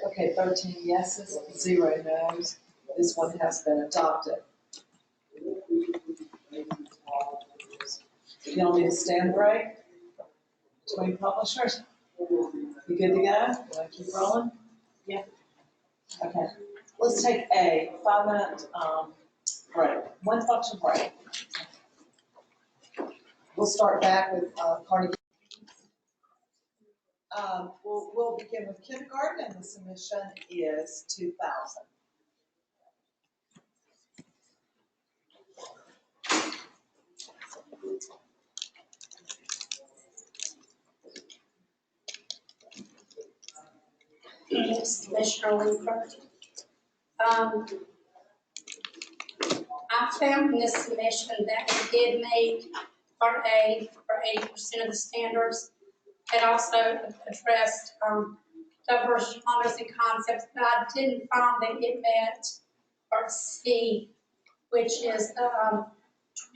Okay, 13 yeses, 0 noes. This one has been adopted. You don't need a stand break between publishers? You good to go? You want to keep rolling? Yeah. Okay. Let's take a 5-minute break, one function break. We'll start back with Carnegie. We'll begin with kindergarten, and the submission is 2,000. Yes, Commissioner Linkert. I found in this submission that we did make Part A for 80% of the standards. It also addressed diverse genres and concepts, but I didn't find that it met Part C, which is the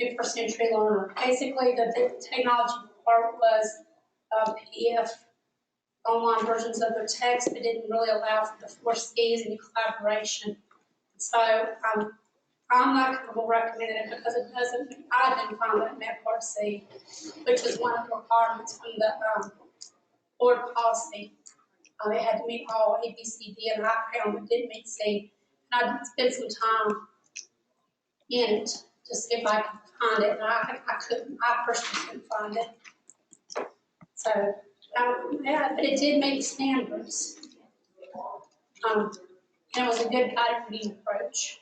21st century learner. Basically, the technology part was PDF online versions of the text, but didn't really allow for the 4 Cs and collaboration. So I'm not comfortable recommending it because it doesn't, I didn't find that it met Part C, which was one of the requirements from the board policy. It had to meet all A, B, C, D, and I found it didn't meet C. And I did spend some time in it to see if I could find it, and I couldn't, I personally couldn't find it. So, yeah, but it did meet standards. And it was a good guided reading approach.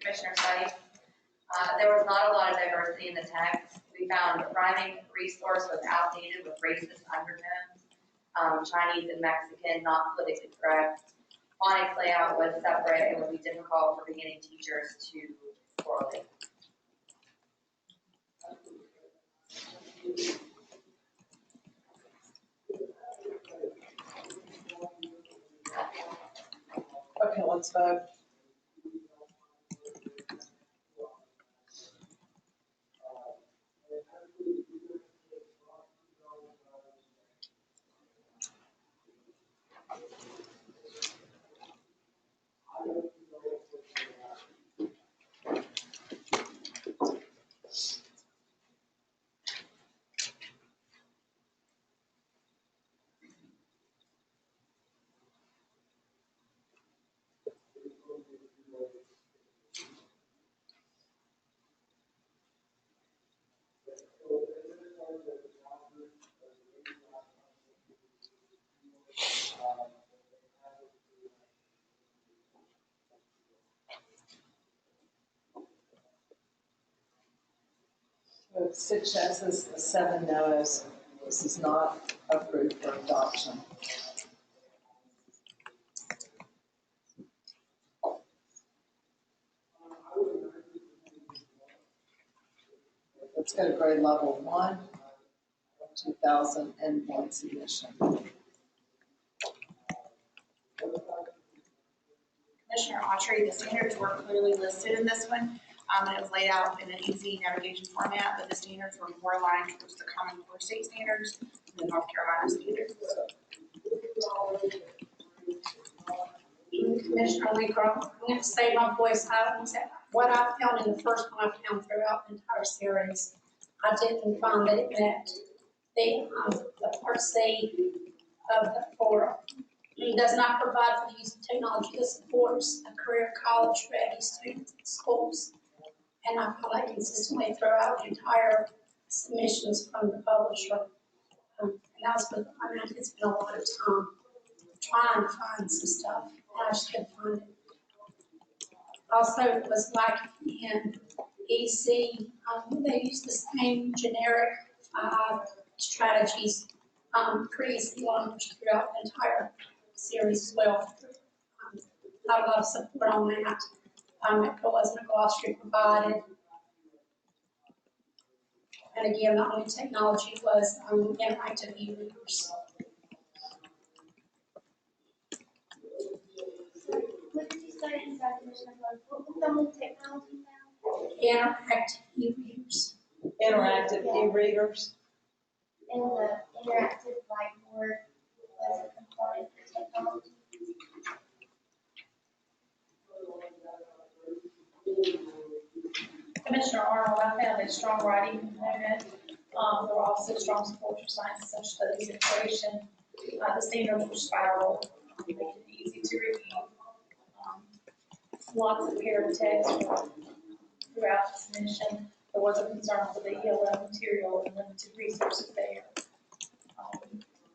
Commissioner Fife, there was not a lot of diversity in the text. We found the rhyming resource was outdated with racist undertones, Chinese and Mexican, not politically correct. Phonics layout was separate and would be difficult for beginning teachers to correlate. Okay, let's vote. With 6 yeses, 7 noes, this is not approved for adoption. Let's go to grade level 1, 2001 submission. Commissioner Autry, the standards were clearly listed in this one, and it was laid out in an easy navigation format, but the standards were more aligned towards the Common Core state standards than North Carolina standards. Commissioner Linkert, I'm going to save my voice. What I found in the first one, I found throughout the entire series. I didn't find that it met the Part C of the forum. It does not provide for the use of technology that supports a career college ready students in schools. And I feel like consistently throughout the entire submissions from the publisher. And that's what, I mean, it's been a lot of time trying to find some stuff, and I just couldn't find it. Also, it was like in EC, they used the same generic 5 strategies for EC learners throughout the entire series as well. Not a lot of support on that. There wasn't a glossary provided. And again, the only technology was interactive e-readers. What did you say inside Commissioner Flores? What was the only technology now? Interactive e-readers. Interactive Yeah. e-readers. And the interactive whiteboard was a component for technology. Commissioner Arnold, I found a strong writing component. There were also strong support for science and social studies integration. The standards were spiral, making it easy to review. Lots of paired text throughout the submission. There was a concern for the ELL material and limited resources there.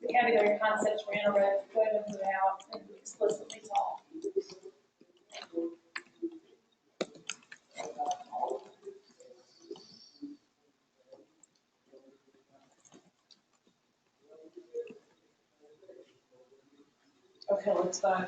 Vocabulary concepts were interwoven throughout and explicitly taught. Okay, let's vote.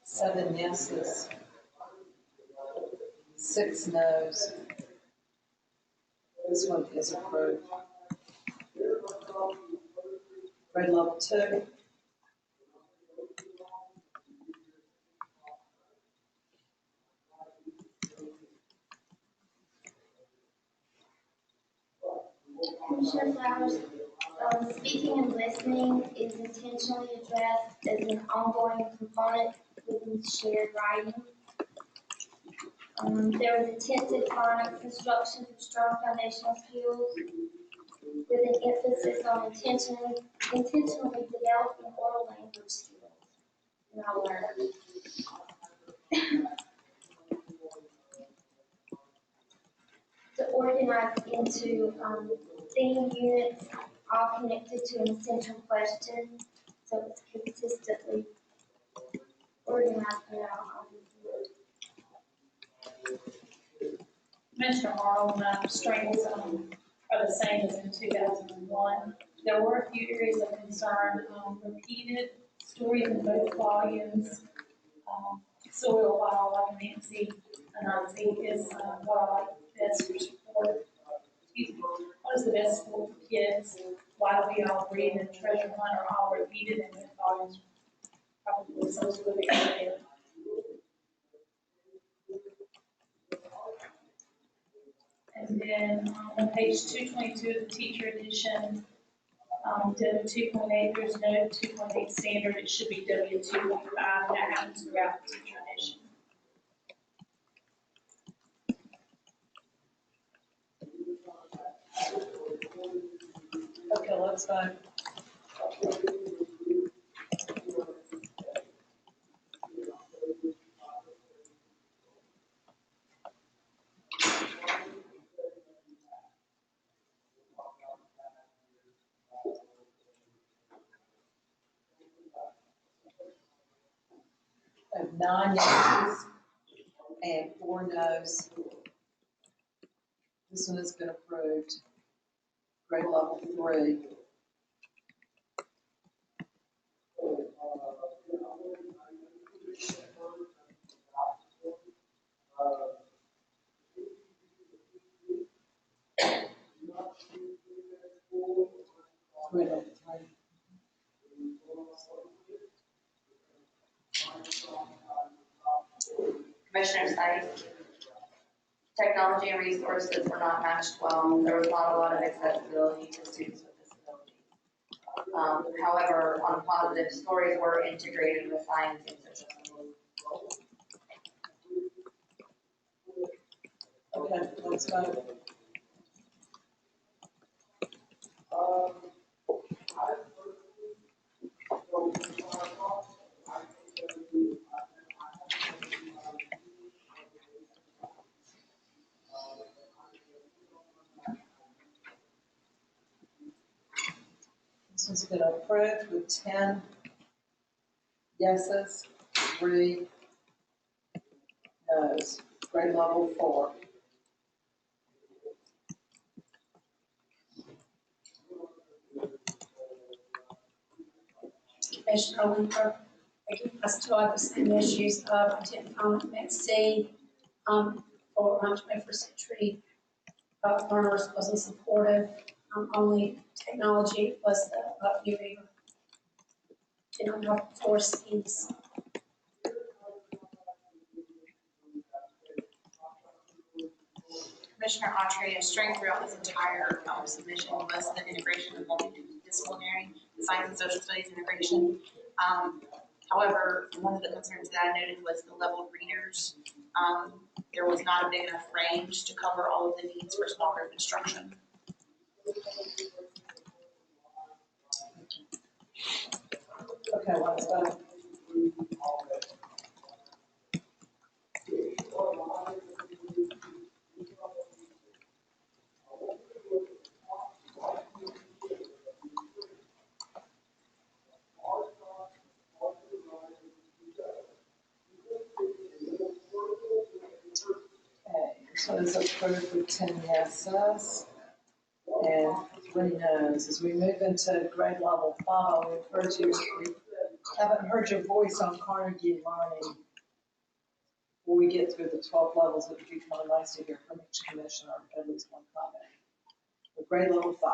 Seven yeses. 6 noes. This one is approved. Grade level 2. Commissioner Flowers, speaking and listening is intentionally addressed as an ongoing component within shared writing. There was intensive phonics instruction for strong foundational skills with an emphasis on intentionally developing oral language skills. And I learned. To organize into theme units, all connected to an essential question, so it's consistently organized throughout. Commissioner Arnold, strengths are the same as in 2001. There were a few areas of concern, repeated stories in both volumes. Soil, wildlife, Nancy, and Nancy is what I like best for support. Excuse me. What is the best school for kids? Why do we all read and treasure hunt are all repeated in both volumes? Probably some sort of area. And then on page 222 of the teacher edition, W2.8, there's no 2.8 standard, it should be W2.5, that happens throughout the teacher edition. Okay, let's vote. I have 9 yeses and 4 noes. This one has been approved. Grade level 3. Grade level 3. Commissioner Sykes, technology and resources were not matched well. There was not a lot of accessibility to students with disabilities. However, on positive, stories were integrated with science and social studies. Okay, let's vote. This one's been approved with 10 yeses, 3 noes. Grade level 4. Commissioner Linker, again, I still have the same issues of identifying Met C, for 21st century learners wasn't supportive. Only technology was the new reader. Didn't have 4 Cs. Commissioner Autry, a strength throughout this entire submission was the integration of multidisciplinary, the science and social studies integration. However, one of the concerns that I noted was the level of readers. There was not a big enough range to cover all of the needs for small group instruction. Okay, let's vote. Okay, this one is approved with 10 yeses and 3 noes. As we move into grade level 5, I'll encourage you, we haven't heard your voice on Carnegie Learning. Before we get through the 12 levels, it would be kind of nice to hear from each commissioner, at least one comment. With grade level 5.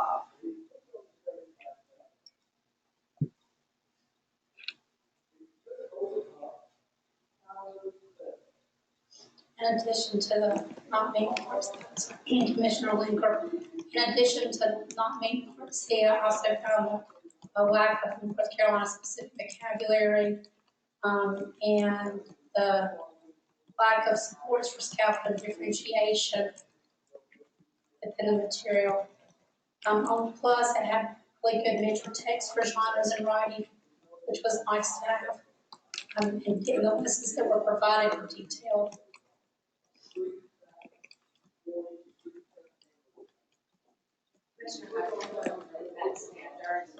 In addition to the not meeting parts, Commissioner Linker, in addition to not meeting parts here, I also found a lack of North Carolina specific vocabulary, and the lack of supports for scaffold differentiation within the material. On plus, it had really good mentor text for genres and writing, which was nice to have. And given the lessons that were provided in detail. Commissioner Huffman, that standards,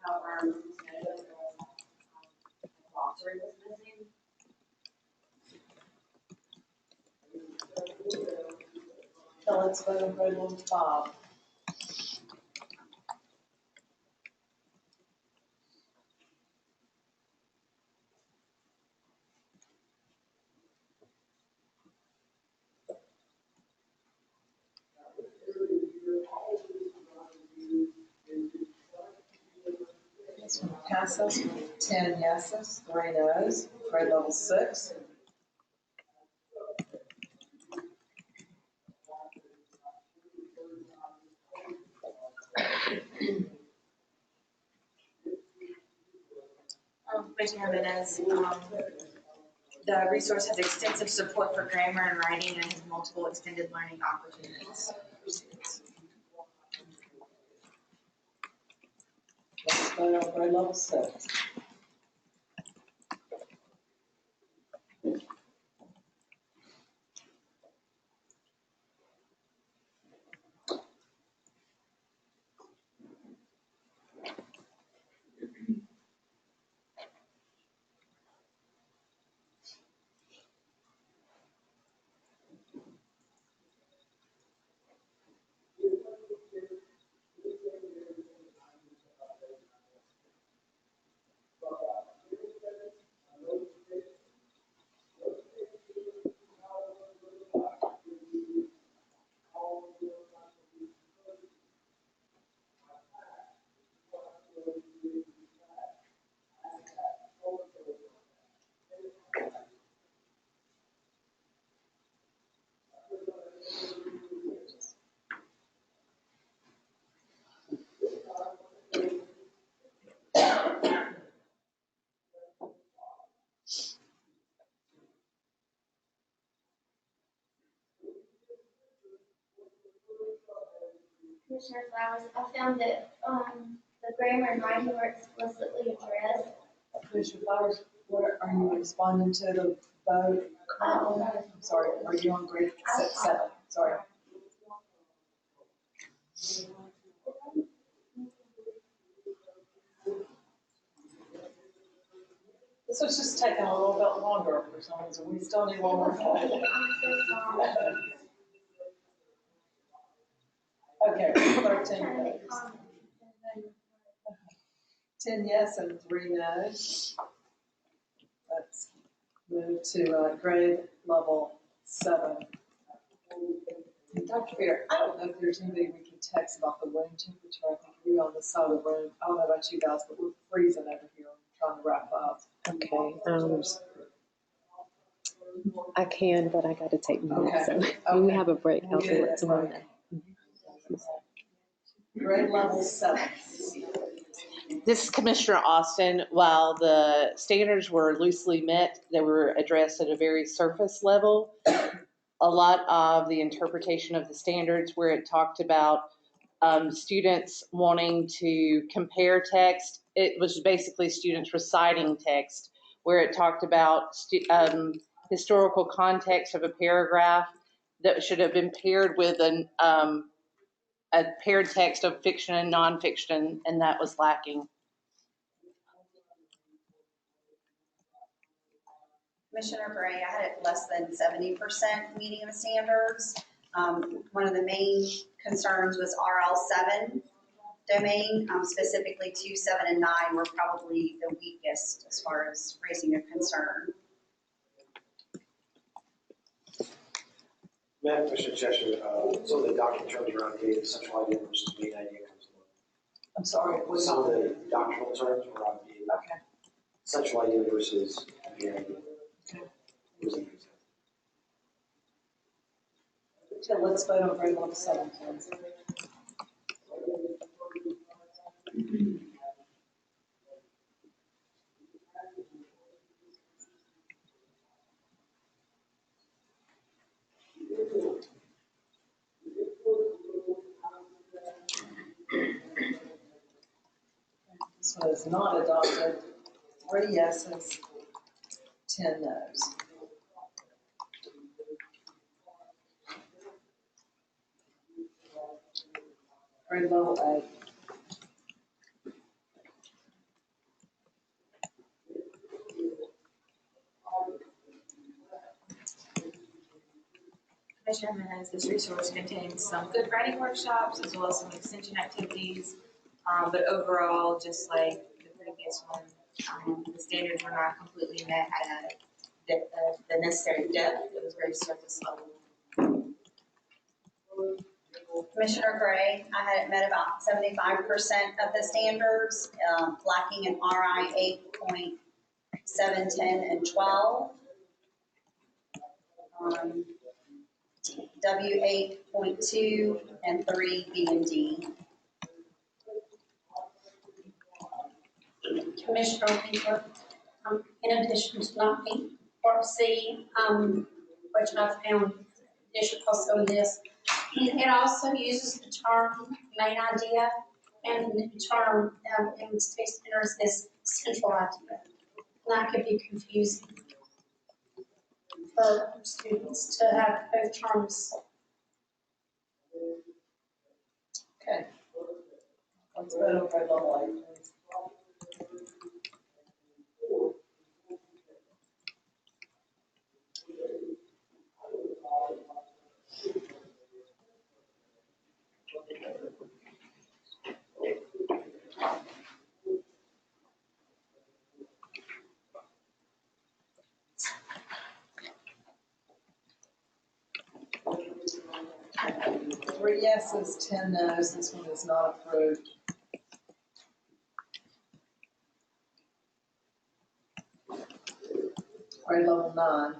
however, glossary was missing. So let's vote on grade level 5. This one passes with 10 yeses, 3 noes. Grade level 6. Commissioner Jimenez, the resource has extensive support for grammar and writing and has multiple extended learning opportunities for students. Let's vote on grade level 6. Commissioner Flowers, I found that, the grammar and writing were explicitly addressed. Commissioner Flowers, what are you responding to the vote currently? I'm sorry, are you on grade 7? Sorry. This was just taking a little bit longer for some reason. We still need one more vote. Okay, 13 votes. 10 yes and 3 no. Let's move to grade level 7. Dr. Fair, I don't know if there's anybody we can text about the room temperature. I think we're on the side of the room. I don't know about you guys, but we're freezing over here. I'm trying to wrap up. Okay, I can, but I gotta take minutes, so Okay. when we have a break, We'll I'll get do it it tomorrow. Grade level 7. This is Commissioner Austin. While the standards were loosely met, they were addressed at a very surface level. A lot of the interpretation of the standards where it talked about students wanting to compare text, it was basically students reciting text, where it talked about historical context of a paragraph that should have been paired with a paired text of fiction and nonfiction, and that was lacking. Commissioner Gray, I had it less than 70% meeting of the standards. One of the main concerns was RL7 domain, specifically 2, 7, and 9 were probably the weakest as far as raising a concern. Madam Commissioner Cheshire, some of the doctrine terms around data, central idea versus main idea comes along. I'm sorry. Some of the doctrinal terms were outdated. Okay. Central idea versus main idea. So let's vote on grade level 7, please. This one is not adopted. 3 yeses, 10 noes. Grade level 8. Commissioner Jimenez, this resource contains some good writing workshops as well as some extension activities. But overall, just like the previous one, the standards were not completely met at the necessary depth. It was very surface level. Commissioner Gray, I had it met about 75% of the standards, lacking in RI 8.7, 10, and 12. W 8.2 and 3, B and D. Commissioner Weaver, in addition to not being part C, which I found additional also in this, it also uses the term main idea and the term in Space Centers is central idea. And that could be confusing for students to have both terms. Okay. Let's vote on grade level 8, please. Three yeses, 10 noes. This one is not approved. Grade level 9.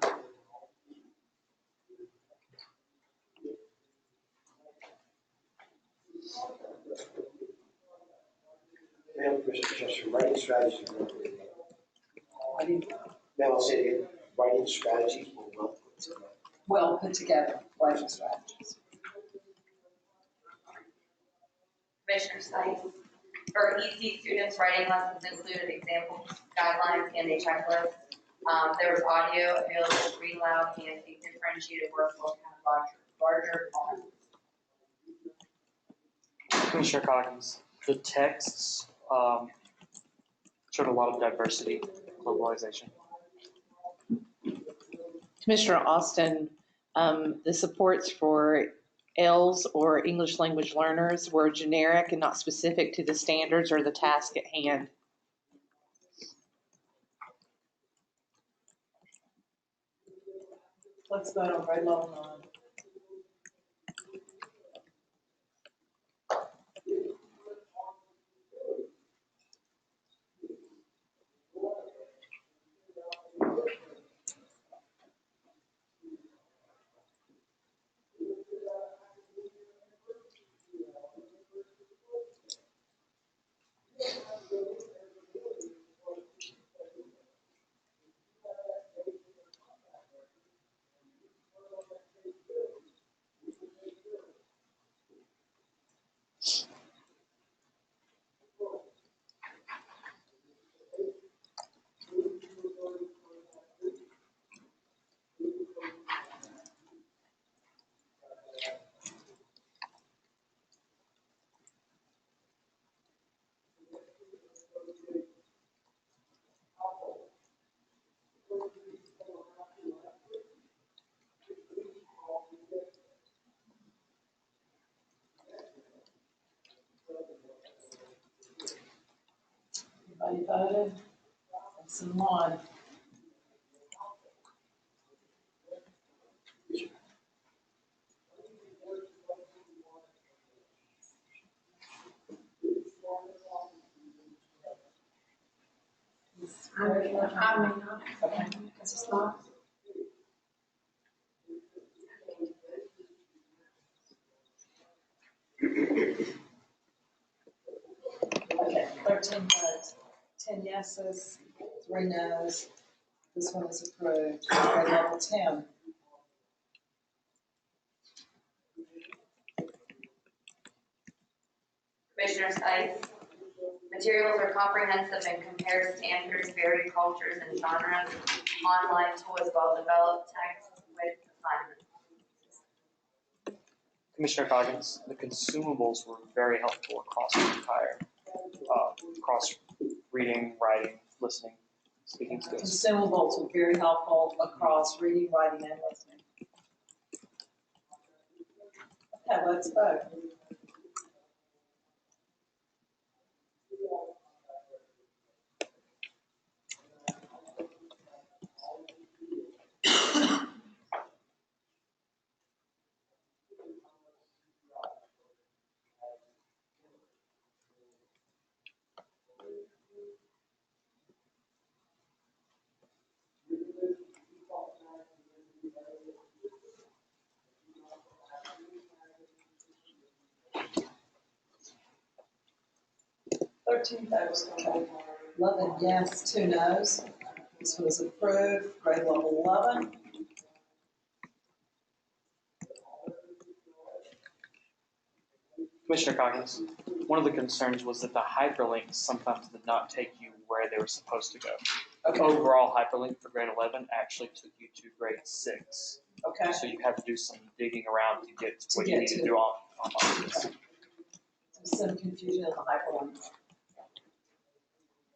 Madam Commissioner Cheshire, writing strategies were Now I'll say it again, writing strategies were Well put together, writing strategies. Commissioner Sykes. For EC students, writing lessons included example guidelines and a checklist. There was audio available to read aloud and a differentiated workbook had larger fonts. Commissioner Coggins, the texts showed a lot of diversity, globalization. Commissioner Austin, the supports for ELLs or English language learners were generic and not specific to the standards or the task at hand. Let's vote on grade level 9. Everybody voted? That's in line. I may not, Okay. because it's not. Okay, 13 votes, 10 yeses, 3 noes. This one is approved. Grade level 10. Commissioner Sykes. Materials are comprehensive and compare standards, varied cultures and genres. Online tool is well developed, text with assignments. Commissioner Coggins, the consumables were very helpful across the entire, across reading, writing, listening, speaking skills. Consumables were very helpful across reading, writing, and listening. Okay, let's vote. Thirteen votes, okay. 11 yes, 2 noes. This was approved. Grade level 11. Commissioner Coggins, one of the concerns was that the hyperlinks sometimes did not take you where they were supposed to go. Okay. Overall hyperlink for grade 11 actually took you to grade 6. Okay. So you had to do some digging around to get to what you get needed to- to do on this. Some confusion in the hyperlinks.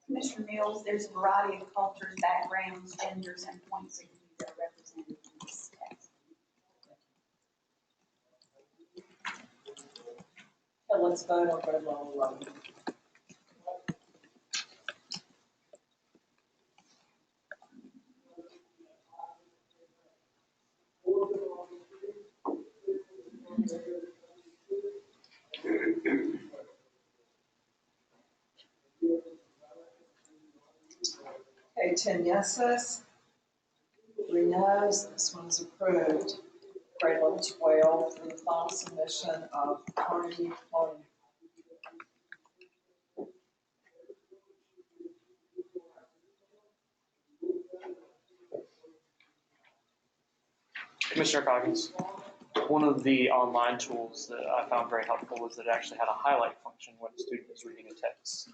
Commissioner Mills, there's a variety of cultures, backgrounds, genders, and points of view that are represented in this text. Okay, let's vote on grade level 11. Okay, 10 yeses, 3 noes. This one is approved. Grade level 12 for the final submission of Carnegie Hall. Commissioner Coggins, One of the online tools that I found very helpful was that it actually had a highlight function when a student is reading a text.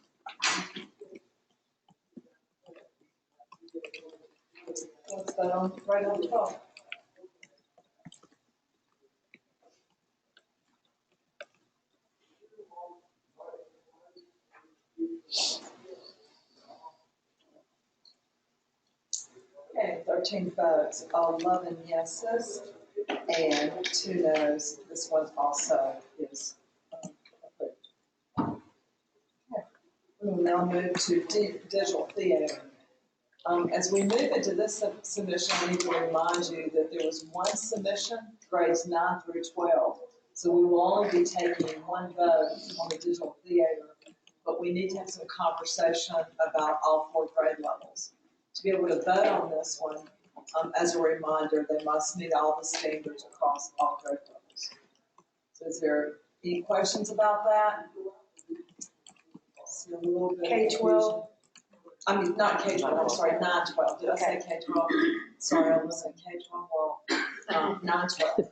Let's vote on, right on 12. Okay, 13 votes, 11 yeses, and 2 noes. This one also is approved. Okay. We will now move to digital theater. As we move into this submission, I need to remind you that there was one submission, grades 9 through 12. So we will only be taking one vote on the digital theater, but we need to have some conversation about all 4 grade levels. To be able to vote on this one, as a reminder, they must meet all the standards across all grade levels. So is there any questions about that? See a little bit of K-12. I mean, not K-12, I'm sorry, 9-12. Did I say K-12? Sorry, I was in K-12 world. 9-12.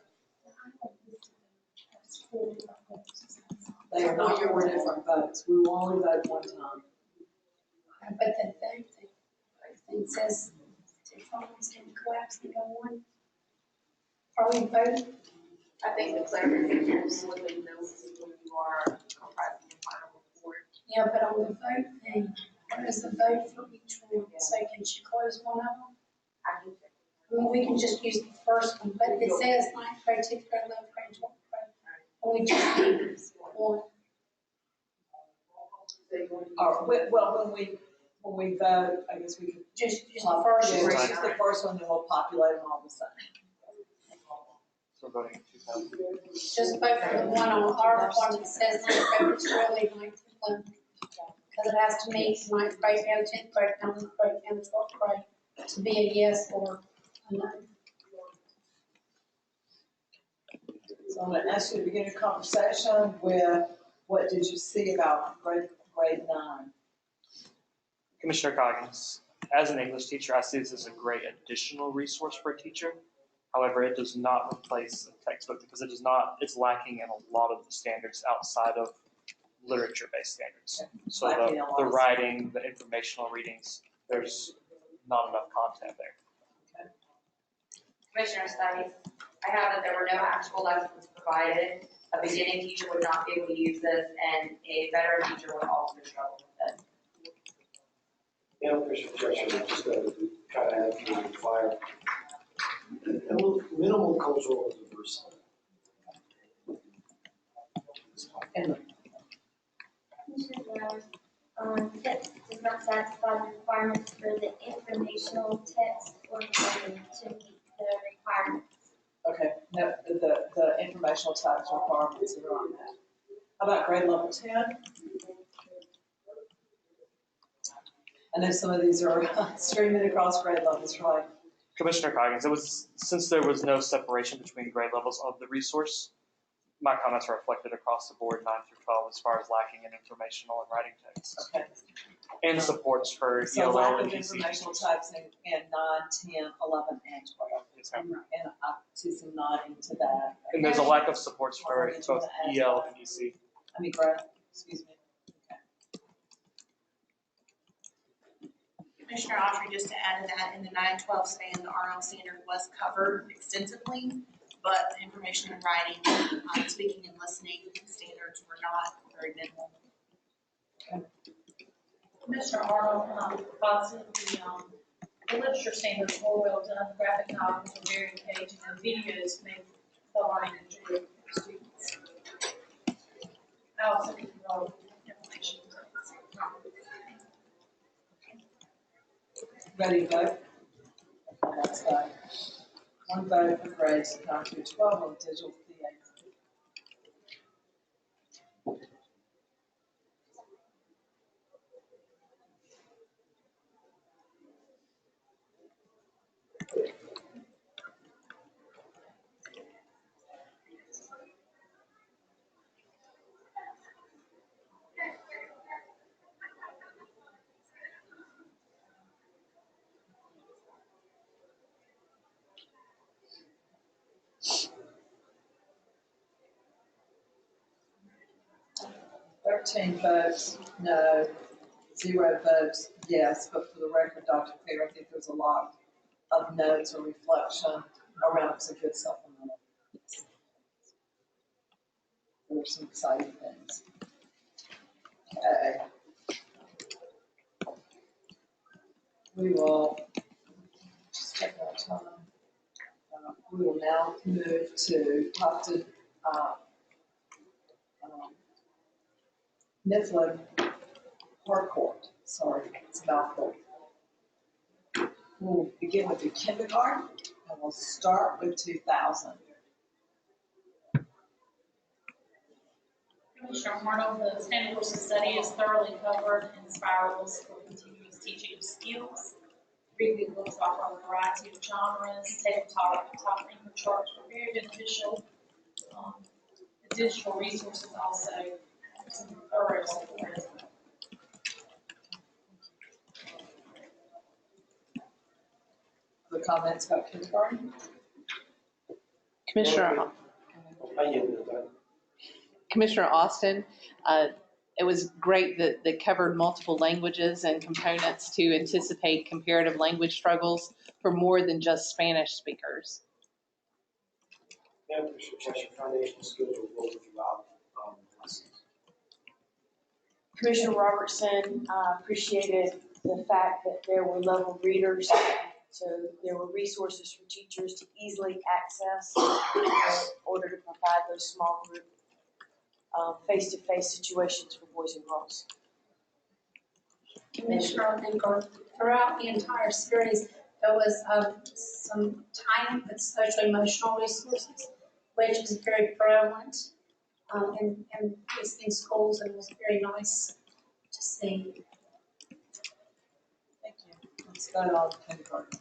They are not 4 different votes. We will only vote one time. But the thing says, two phones can collapse and go one. Are we voting? I think the clarification is when they know when you are comprising your final report. Yeah, but on the vote thing, what is the vote for each one? So can she close one of them? I mean, we can just use the first one, but it says 9th grade, 10th grade, 11th grade, 12th grade. And we just need one. Well, when we vote, I guess we could. Just use the first Yeah, one. just use the first one, then we'll populate them all the same. So we're voting in 2000. Just vote for the one on our one that says 9th grade, it's really 9th and 11th. Because it has to meet 9th grade and 10th grade, 11th grade and 12th grade to be a yes or a no. So I'm going to ask you to begin your conversation with what did you see about grade 9? Commissioner Coggins, as an English teacher, I see this as a great additional resource for a teacher. However, it does not replace a textbook because it's lacking in a lot of the standards outside of literature-based standards. So the writing, the informational readings, there's not enough content there. Commissioner Stites, I have that there were no actual lessons provided. A beginning teacher would not be able to use this, and a veteran teacher would also struggle with it. Yeah, Commissioner Churchill, just to kind of add fuel to the fire. Minimal cultural diversity. Commissioner Flowers, text does not satisfy the requirements for the informational text or to meet the requirements. Okay, no, the informational text requirements are on that. How about grade level 10? I know some of these are streaming across grade levels, right? Commissioner Coggins, since there was no separation between grade levels of the resource, my comments are reflected across the board, 9 through 12, as far as lacking in informational and writing text. Okay. And supports for So ELL lack and of DC. informational text in 9, 10, 11, and 12. Yes, ma'am. And I see some nodding to that. And there's a lack of supports for both EL and EC. I mean, grade, excuse me. Commissioner Autry, just to add to that, in the 9-12 span, the RL standard was covered extensively, but the information and writing, speaking and listening standards were not very minimal. Commissioner Arnold, positive, the literature standards were well done, graphic novels were very engaging, and videos made the learning enjoyable for students. I also think the information. Ready to vote? That's fine. One vote for grades 9 through 12 on digital theater. 13 votes no, 0 votes yes, but for the record, Dr. Fair, I think there's a lot of notes or reflection around it's a good supplemental. There's some exciting things. Okay. We will just take our time. We will now move to Houghton, Mifflin Harcourt. Sorry, it's a mouthful. We'll begin with the kindergarten, and we'll start with 2000. Commissioner Arnold, the standard course of study is thoroughly covered in spirals for continuous teaching of skills. Read the books offer a variety of genres, tabletop anchor charts are very beneficial. The digital resources also have some thorough support as well. The comments about kindergarten? Commissioner Austin, it was great that they covered multiple languages and components to anticipate comparative language struggles for more than just Spanish speakers. Yeah, Commissioner Cheshire, foundational skills are woven throughout lessons. Commissioner Robertson appreciated the fact that there were level readers, so there were resources for teachers to easily access in order to provide those small group face-to-face situations for boys and girls. Commissioner Linger, throughout the entire series, there was some tiny but social emotional resources, which is very prevalent in schools, and it was very nice to see. Thank you. Let's go on kindergarten.